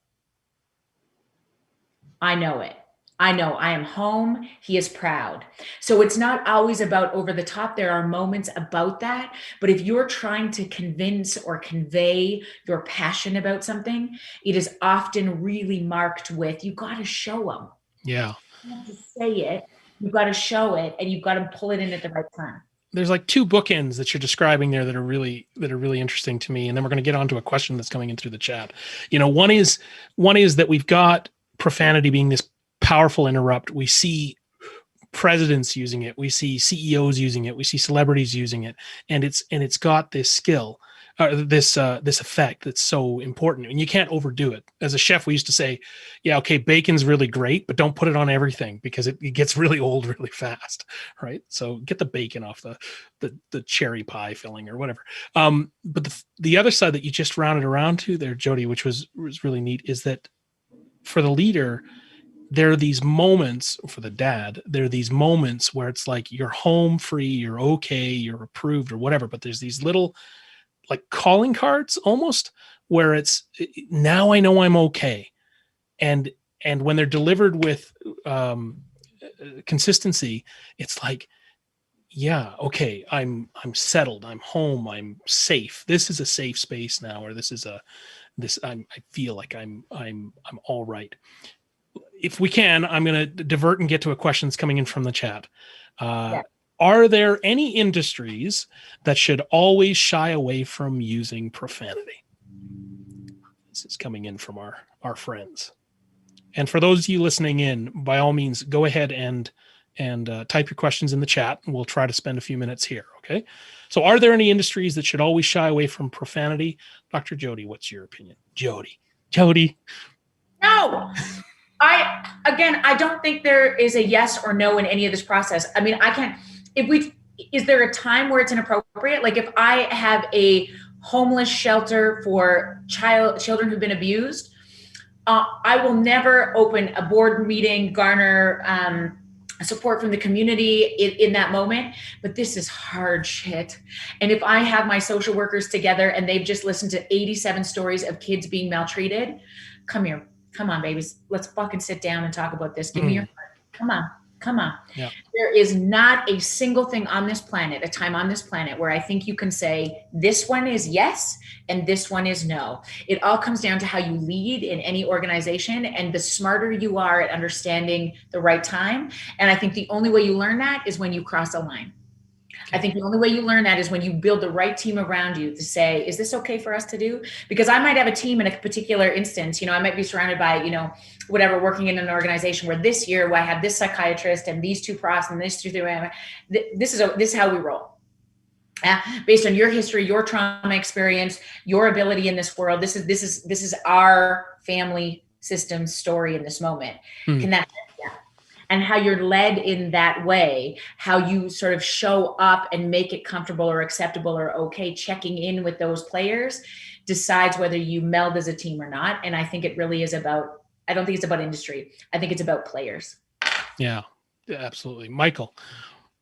[SPEAKER 2] I know it. I know I am home. He is proud. So it's not always about over the top. There are moments about that. But if you're trying to convince or convey your passion about something, it is often really marked with, you got to show them.
[SPEAKER 1] Yeah.
[SPEAKER 2] You have to say it. You've got to show it, and you've got to pull it in at the right time.
[SPEAKER 1] There's like two bookends that you're describing there that are really interesting to me. And then we're going to get on to a question that's coming in through the chat. One is that we've got profanity being this powerful interrupt. We see presidents using it. We see CEOs using it. We see celebrities using it, and it's got this skill, this effect that's so important, and you can't overdo it. As a chef, we used to say, yeah, okay, bacon's really great, but don't put it on everything because it gets really old really fast, right? So get the bacon off the cherry pie filling or whatever. But the other side that you just rounded around to there, Jody, which was really neat, is that for the leader, there are these moments, for the dad, there are these moments where it's like you're home free, you're okay, you're approved or whatever, but there's these little like calling cards almost where it's, now I know I'm okay. And when they're delivered with consistency, it's like, yeah, okay, I'm settled, I'm home, I'm safe. This is a safe space now, or I feel like I'm all right. If we can, I'm going to divert and get to a question that's coming in from the chat. Are there any industries that should always shy away from using profanity? This is coming in from our friends. And for those of you listening in, by all means, go ahead and type your questions in the chat, and we'll try to spend a few minutes here, okay? So are there any industries that should always shy away from profanity? Dr. Jody, what's your opinion? Jody.
[SPEAKER 2] No. I don't think there is a yes or no in any of this process. I mean, is there a time where it's inappropriate? Like if I have a homeless shelter for children who've been abused, I will never open a board meeting, garner support from the community in that moment. But this is hard shit. And if I have my social workers together and they've just listened to 87 stories of kids being maltreated, come on, babies. Let's fucking sit down and talk about this. Give me your heart. Come on. Come on.
[SPEAKER 1] Yeah.
[SPEAKER 2] There is not a single thing on this planet, a time on this planet, where I think you can say this one is yes and this one is no. It all comes down to how you lead in any organization, and the smarter you are at understanding the right time. And I think the only way you learn that is when you cross a line. I think the only way you learn that is when you build the right team around you to say, is this okay for us to do? Because I might have a team in a particular instance, I might be surrounded by, whatever, working in an organization where this year I have this psychiatrist and these two profs and this two, this is how we roll. Based on your history, your trauma experience, your ability in this world, this is our family system story in this moment. Can that and how you're led in that way, how you sort of show up and make it comfortable or acceptable or okay, checking in with those players decides whether you meld as a team or not. And I think it really is about, I don't think it's about industry. I think it's about players.
[SPEAKER 1] Yeah, absolutely. Michael.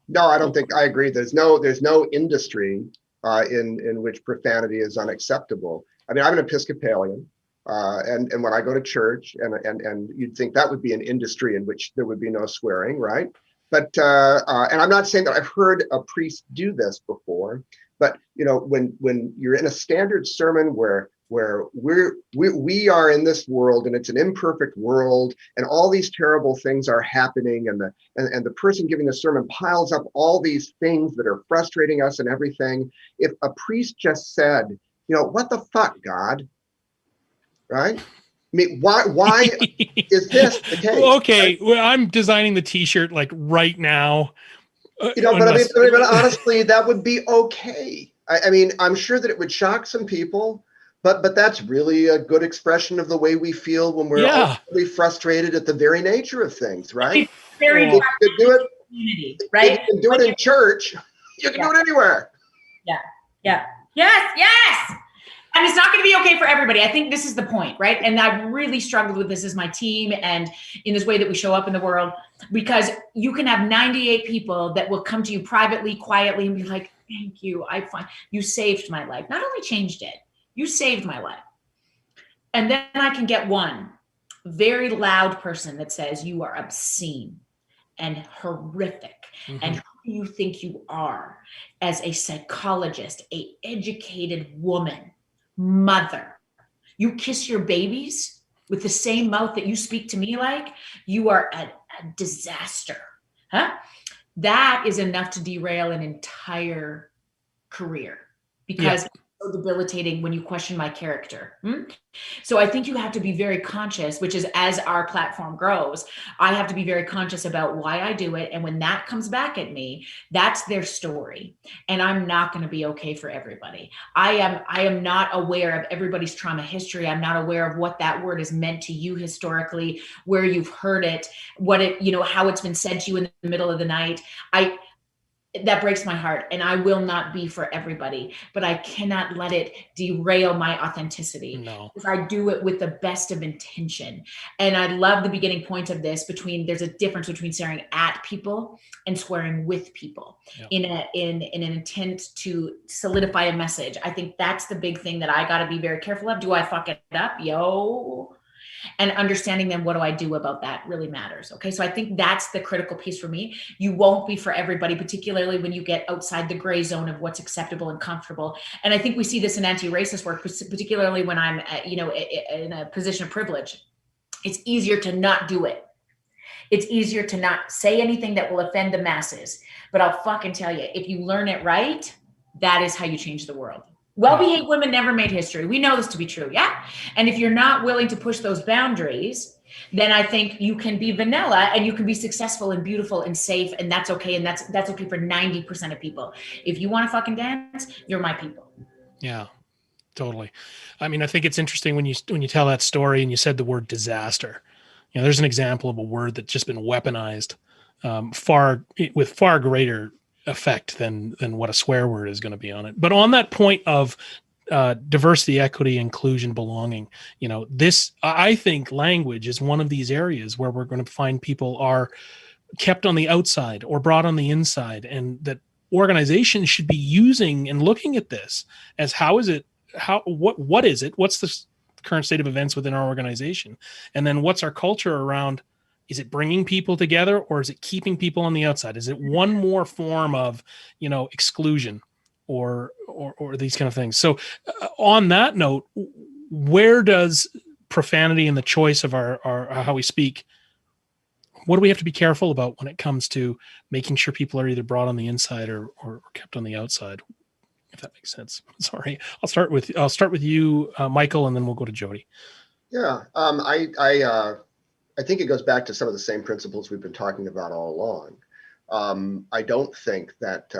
[SPEAKER 3] No, I don't think I agree. There's no industry in which profanity is unacceptable. I mean, I'm an Episcopalian. And when I go to church, and you'd think that would be an industry in which there would be no swearing, right? But and I'm not saying that I've heard a priest do this before, but when you're in a standard sermon where we are in this world and it's an imperfect world and all these terrible things are happening, and the person giving the sermon piles up all these things that are frustrating us and everything. If a priest just said, what the fuck, God? Right? I mean, why is this the case?
[SPEAKER 1] Okay, right? Well, I'm designing the T-shirt like right now.
[SPEAKER 3] But honestly, that would be okay. I mean, I'm sure that it would shock some people, but that's really a good expression of the way we feel when we're really frustrated at the very nature of things, right?
[SPEAKER 2] Very
[SPEAKER 3] you can do it,
[SPEAKER 2] community, right?
[SPEAKER 3] You can do it in church. You can do it anywhere.
[SPEAKER 2] Yeah. Yes. And it's not going to be okay for everybody. I think this is the point, right? And I've really struggled with this as my team and in this way that we show up in the world, because you can have 98 people that will come to you privately, quietly, and be like, thank you. You saved my life. Not only changed it, you saved my life. And then I can get one very loud person that says you are obscene and horrific. And who do you think you are as a psychologist, a educated woman, mother? You kiss your babies with the same mouth that you speak to me like? You are a disaster. That is enough to derail an entire career, because it's so debilitating when you question my character. So I think you have to be very conscious, which is, as our platform grows, I have to be very conscious about why I do it. And when that comes back at me, that's their story. And I'm not going to be okay for everybody. I am not aware of everybody's trauma history. I'm not aware of what that word has meant to you historically, where you've heard it, what it, how it's been said to you in the middle of the night. That breaks my heart, and I will not be for everybody, but I cannot let it derail my authenticity.
[SPEAKER 1] No.
[SPEAKER 2] Because I do it with the best of intention. And I love the beginning point of this there's a difference between swearing at people and swearing with people in an intent to solidify a message. I think that's the big thing that I got to be very careful of. Do I fuck it up? Yo. And understanding then what do I do about that really matters. Okay. So I think that's the critical piece for me. You won't be for everybody, particularly when you get outside the gray zone of what's acceptable and comfortable. And I think we see this in anti-racist work, particularly when I'm, in a position of privilege. It's easier to not do it. It's easier to not say anything that will offend the masses. But I'll fucking tell you, if you learn it right, that is how you change the world. Well-behaved women never made history. We know this to be true. Yeah. And if you're not willing to push those boundaries, then I think you can be vanilla and you can be successful and beautiful and safe. And that's okay. And that's okay for 90% of people. If you want to fucking dance, you're my people.
[SPEAKER 1] Yeah, totally. I mean, I think it's interesting when you tell that story and you said the word disaster. There's an example of a word that's just been weaponized with far greater effect than what a swear word is going to be on it. But on that point of diversity, equity, inclusion, belonging, I think language is one of these areas where we're going to find people are kept on the outside or brought on the inside, and that organizations should be using and looking at this as what is it? What's the current state of events within our organization? And then what's our culture around Is it bringing people together, or is it keeping people on the outside? Is it one more form of, exclusion or these kind of things? So on that note, where does profanity and the choice of our how we speak, what do we have to be careful about when it comes to making sure people are either brought on the inside or kept on the outside? If that makes sense. Sorry, I'll start with you, Michael, and then we'll go to Jody.
[SPEAKER 3] Yeah, I think it goes back to some of the same principles we've been talking about all along. I don't think that.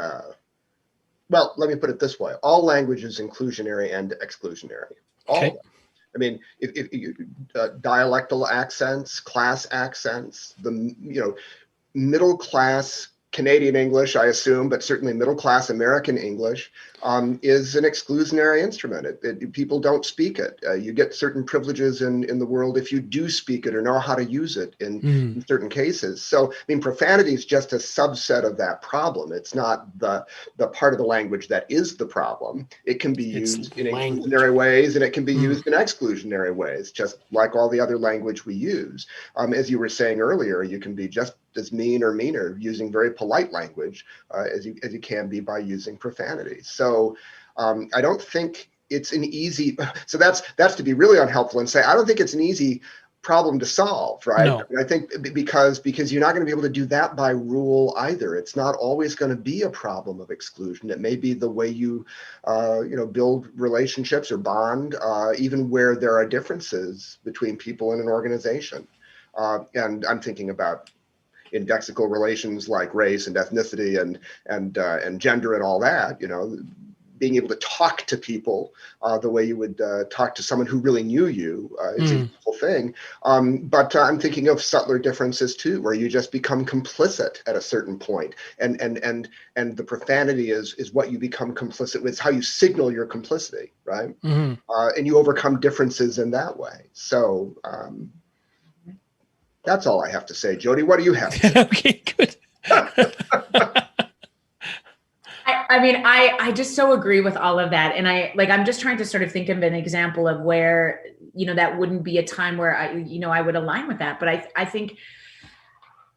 [SPEAKER 3] Well, let me put it this way: all language is inclusionary and exclusionary. All of them. I mean, if dialectal accents, class accents, middle class Canadian English, I assume, but certainly middle class American English is an exclusionary instrument. People don't speak it. You get certain privileges in the world if you do speak it or know how to use it in certain cases. So, I mean, profanity is just a subset of that problem. It's not the part of the language that is the problem. It can be used in inclusionary ways, and it can be used in exclusionary ways, just like all the other language we use. As you were saying earlier, you can be just as mean or meaner using very polite language as you can be by using profanity. So I don't think it's an easy. So that's to be really unhelpful and say I don't think it's an easy problem to solve, right?
[SPEAKER 1] No.
[SPEAKER 3] I think because you're not going to be able to do that by rule either. It's not always going to be a problem of exclusion. It may be the way you build relationships or bond, even where there are differences between people in an organization. And I'm thinking about indexical relations like race and ethnicity and gender and all that, being able to talk to people the way you would talk to someone who really knew you is a useful thing. But I'm thinking of subtler differences too, where you just become complicit at a certain point. And the profanity is what you become complicit with. It's how you signal your complicity, right? And you overcome differences in that way. So, that's all I have to say. Jody, what do you have?
[SPEAKER 1] Okay, good.
[SPEAKER 2] I just so agree with all of that. And I'm just trying to sort of think of an example of where, that wouldn't be a time where I would align with that. But I think,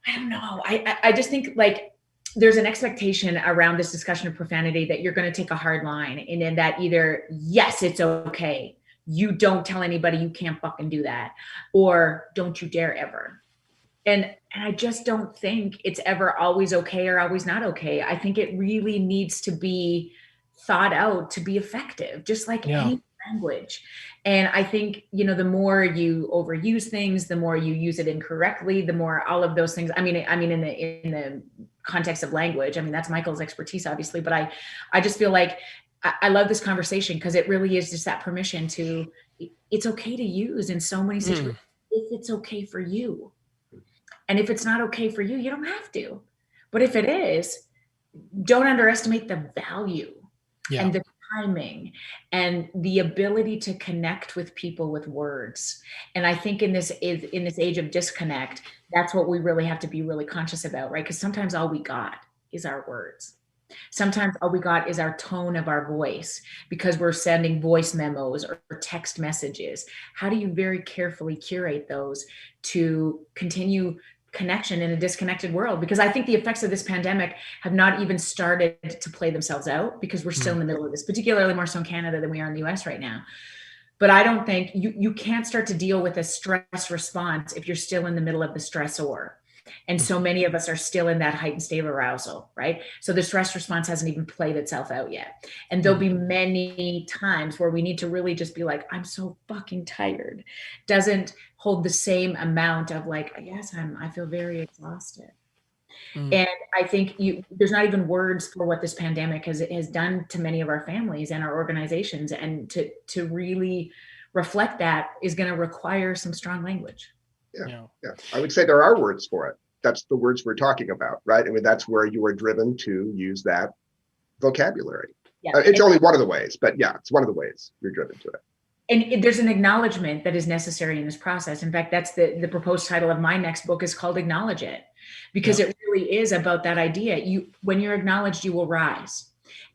[SPEAKER 2] I don't know. I just think like there's an expectation around this discussion of profanity that you're going to take a hard line and in that either, yes, it's okay. You don't tell anybody you can't fucking do that, or don't you dare ever. And I just don't think it's ever always okay or always not okay. I think it really needs to be thought out to be effective, just like any language. And I think, the more you overuse things, the more you use it incorrectly, the more all of those things. I mean, in the context of language, that's Michael's expertise, obviously, but I just feel like I love this conversation because it really is just that permission to, it's okay to use in so many situations if it's okay for you. And if it's not okay for you, you don't have to. But if it is, don't underestimate the value and the timing and the ability to connect with people with words. And I think in this age of disconnect, that's what we really have to be really conscious about, right? Because sometimes all we got is our words. Sometimes all we got is our tone of our voice because we're sending voice memos or text messages. How do you very carefully curate those to continue connection in a disconnected world? Because I think the effects of this pandemic have not even started to play themselves out because we're still in the middle of this, particularly more so in Canada than we are in the US right now. But I don't think you can't start to deal with a stress response if you're still in the middle of the stressor. And so many of us are still in that heightened state of arousal, right? So the stress response hasn't even played itself out yet. And there'll be many times where we need to really just be like, I'm so fucking tired. Doesn't hold the same amount of like, yes, I feel very exhausted. And I think there's not even words for what this pandemic has done to many of our families and our organizations. And to really reflect that is going to require some strong language.
[SPEAKER 3] Yeah. I would say there are words for it. That's the words we're talking about, right? That's where you are driven to use that vocabulary. It's only one of the ways, but it's one of the ways you're driven to it.
[SPEAKER 2] And there's an acknowledgement that is necessary in this process. In fact, that's the proposed title of my next book is called Acknowledge It, because it really is about that idea. When you're acknowledged, you will rise.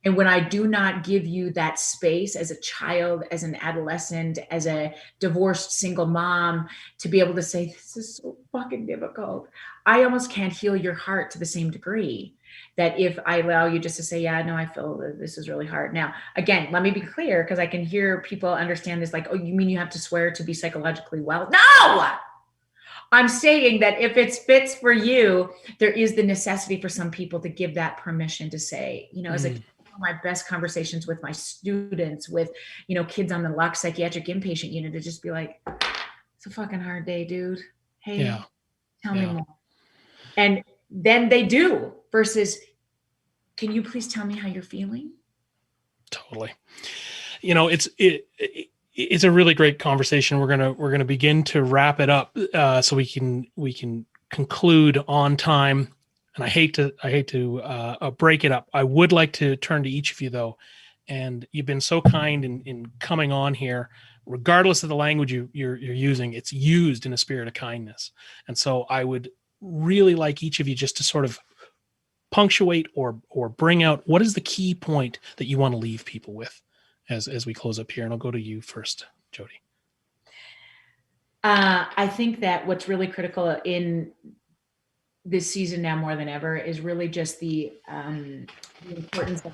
[SPEAKER 2] And when I do not give you that space as a child, as an adolescent, as a divorced single mom, to be able to say, this is so fucking difficult, I almost can't heal your heart to the same degree that if I allow you just to say, yeah, no, I feel that this is really hard. Now, again, let me be clear, because I can hear people understand this like, oh, you mean you have to swear to be psychologically well? No! I'm saying that if it fits for you, there is the necessity for some people to give that permission to say, you know, as a my best conversations with my students, with, you know, kids on the Lux psychiatric inpatient unit, to just be like, it's a fucking hard day, dude. Hey, tell me more. And then they do, versus, can you please tell me how you're feeling?
[SPEAKER 1] Totally. You know, it's a really great conversation. We're gonna begin to wrap it up, so we can conclude on time. And I hate to break it up. I would like to turn to each of you though, and you've been so kind in coming on here. Regardless of the language you're using, it's used in a spirit of kindness. And so I would really like each of you just to sort of punctuate or bring out what is the key point that you want to leave people with as we close up here. And I'll go to you first, Jody.
[SPEAKER 2] I think that what's really critical in this season now more than ever is really just the importance of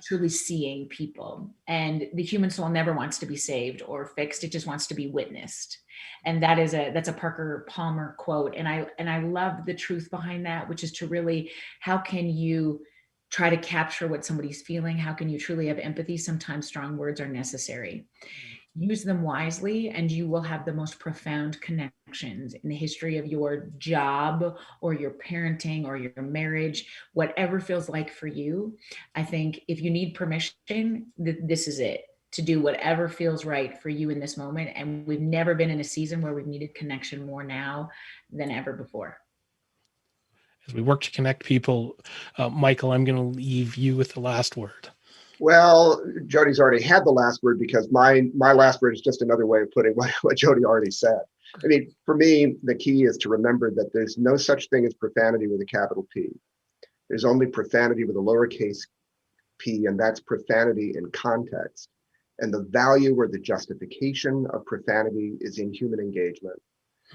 [SPEAKER 2] truly seeing people. And the human soul never wants to be saved or fixed. It just wants to be witnessed. And that's a Parker Palmer quote. And I love the truth behind that, which is to really, how can you try to capture what somebody's feeling? How can you truly have empathy? Sometimes strong words are necessary. Use them wisely, and you will have the most profound connections in the history of your job or your parenting or your marriage, whatever feels like for you. I think if you need permission, this is it, to do whatever feels right for you in this moment. And we've never been in a season where we've needed connection more now than ever before.
[SPEAKER 1] As we work to connect people, Michael, I'm going to leave you with the last word.
[SPEAKER 3] Well, Jody's already had the last word, because my last word is just another way of putting what Jody already said. I mean, for me, the key is to remember that there's no such thing as profanity with a capital P. There's only profanity with a lowercase p, and that's profanity in context. And the value or the justification of profanity is in human engagement.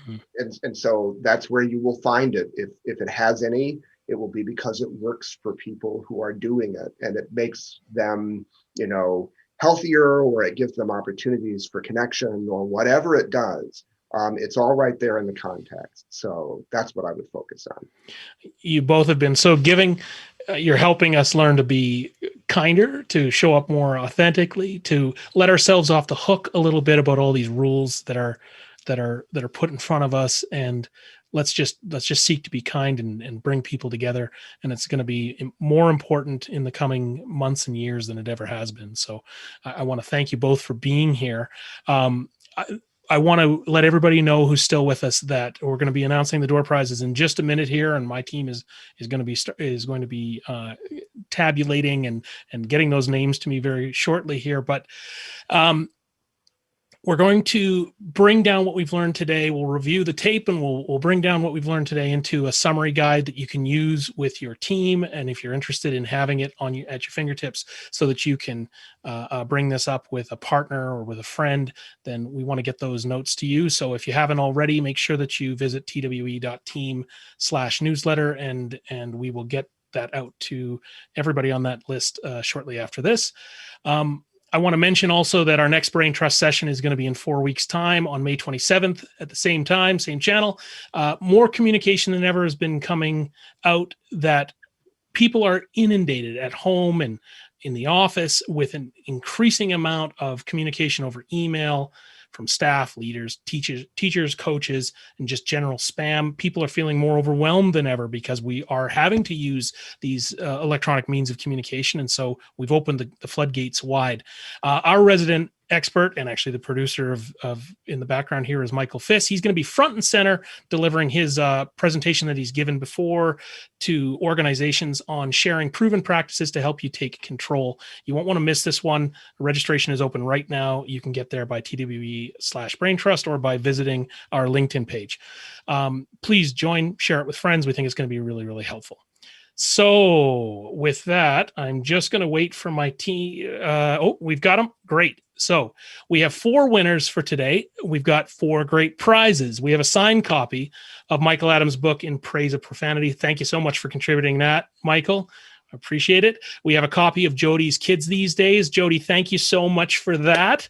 [SPEAKER 3] Mm-hmm. And so that's where you will find it. If it has any, it will be because it works for people who are doing it, and it makes them, you know, healthier, or it gives them opportunities for connection, or whatever it does. It's all right there in the context. So that's what I would focus on.
[SPEAKER 1] You both have been so giving. You're helping us learn to be kinder, to show up more authentically, to let ourselves off the hook a little bit about all these rules that are put in front of us. And let's just seek to be kind and bring people together. And it's going to be more important in the coming months and years than it ever has been. So I want to thank you both for being here. I want to let everybody know who's still with us that we're going to be announcing the door prizes in just a minute here, and my team is going to be tabulating and getting those names to me very shortly here. But we're going to bring down what we've learned today. We'll review the tape, and we'll bring down what we've learned today into a summary guide that you can use with your team. And if you're interested in having it at your fingertips so that you can bring this up with a partner or with a friend, then we want to get those notes to you. So if you haven't already, make sure that you visit twe.team/newsletter, and we will get that out to everybody on that list shortly after this. I want to mention also that our next Brain Trust session is going to be in 4 weeks' time on May 27th at the same time, same channel. More communication than ever has been coming out, that people are inundated at home and in the office with an increasing amount of communication over email from staff, leaders, teachers, coaches, and just general spam. People are feeling more overwhelmed than ever because we are having to use these electronic means of communication. And so we've opened the floodgates wide. Our resident expert, and actually the producer of in the background here, is Michael Fiss. He's going to be front and center delivering his presentation that he's given before to organizations on sharing proven practices to help you take control. You won't want to miss this one. Registration is open right now. You can get there by TWE/BrainTrust or by visiting our LinkedIn page. Please join, share it with friends. We think it's going to be really, really helpful. So with that, I'm just going to wait for my team. Oh, we've got them. Great. So we have 4 winners for today. We've got 4 great prizes. We have a signed copy of Michael Adams' book, In Praise of Profanity. Thank you so much for contributing that, Michael. I appreciate it. We have a copy of Jody's Kids These Days. Jody, thank you so much for that.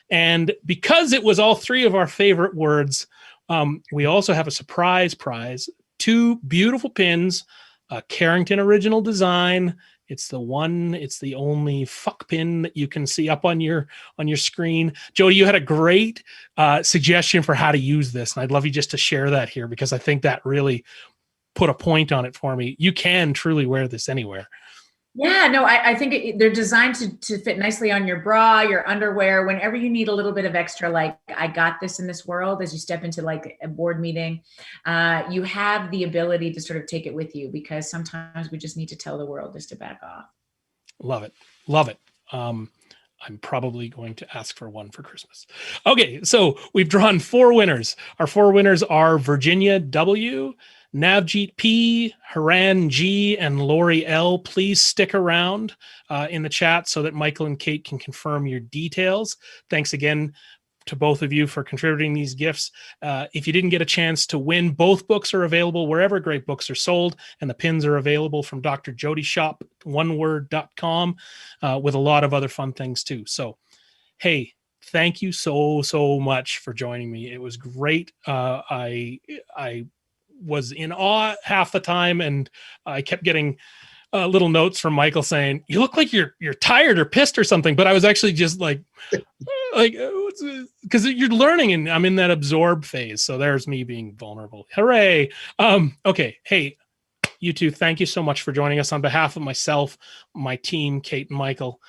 [SPEAKER 1] And because it was all 3 of our favorite words, we also have a surprise prize, 2 beautiful pins, a Carrington original design. It's the only fuck pin that you can see up on your screen. Jody, you had a great suggestion for how to use this, and I'd love you just to share that here, because I think that really put a point on it for me. You can truly wear this anywhere.
[SPEAKER 2] Yeah, no, I think they're designed to fit nicely on your bra, your underwear, whenever you need a little bit of extra, like, I got this in this world, as you step into like a board meeting, you have the ability to sort of take it with you, because sometimes we just need to tell the world just to back off.
[SPEAKER 1] Love it. Love it. I'm probably going to ask for one for Christmas. Okay, so we've drawn 4 winners. Our 4 winners are Virginia W., Navjeet P., Haran G., and Lori L. Please stick around in the chat so that Michael and Kate can confirm your details. Thanks again to both of you for contributing these gifts. If you didn't get a chance to win, both books are available wherever great books are sold, and the pins are available from Dr. Jody Shop, oneword.com, with a lot of other fun things too. So, hey, thank you so much for joining me. It was great. I was in awe half the time, and I kept getting little notes from Michael saying, "You look like you're tired or pissed or something," but I was actually just like because you're learning, and I'm in that absorb phase. So there's me being vulnerable. Hooray. Okay. Hey, you two, thank you so much for joining us on behalf of myself, my team, Kate and Michael.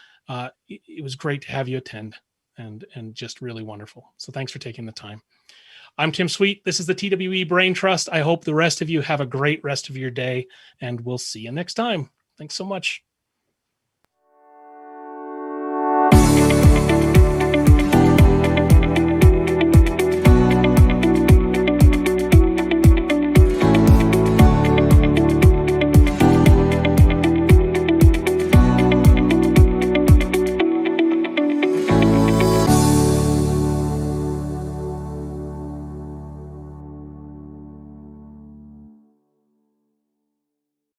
[SPEAKER 1] It was great to have you attend, and just really wonderful. So thanks for taking the time. I'm Tim Sweet. This is the TWE Brain Trust. I hope the rest of you have a great rest of your day, and we'll see you next time. Thanks so much.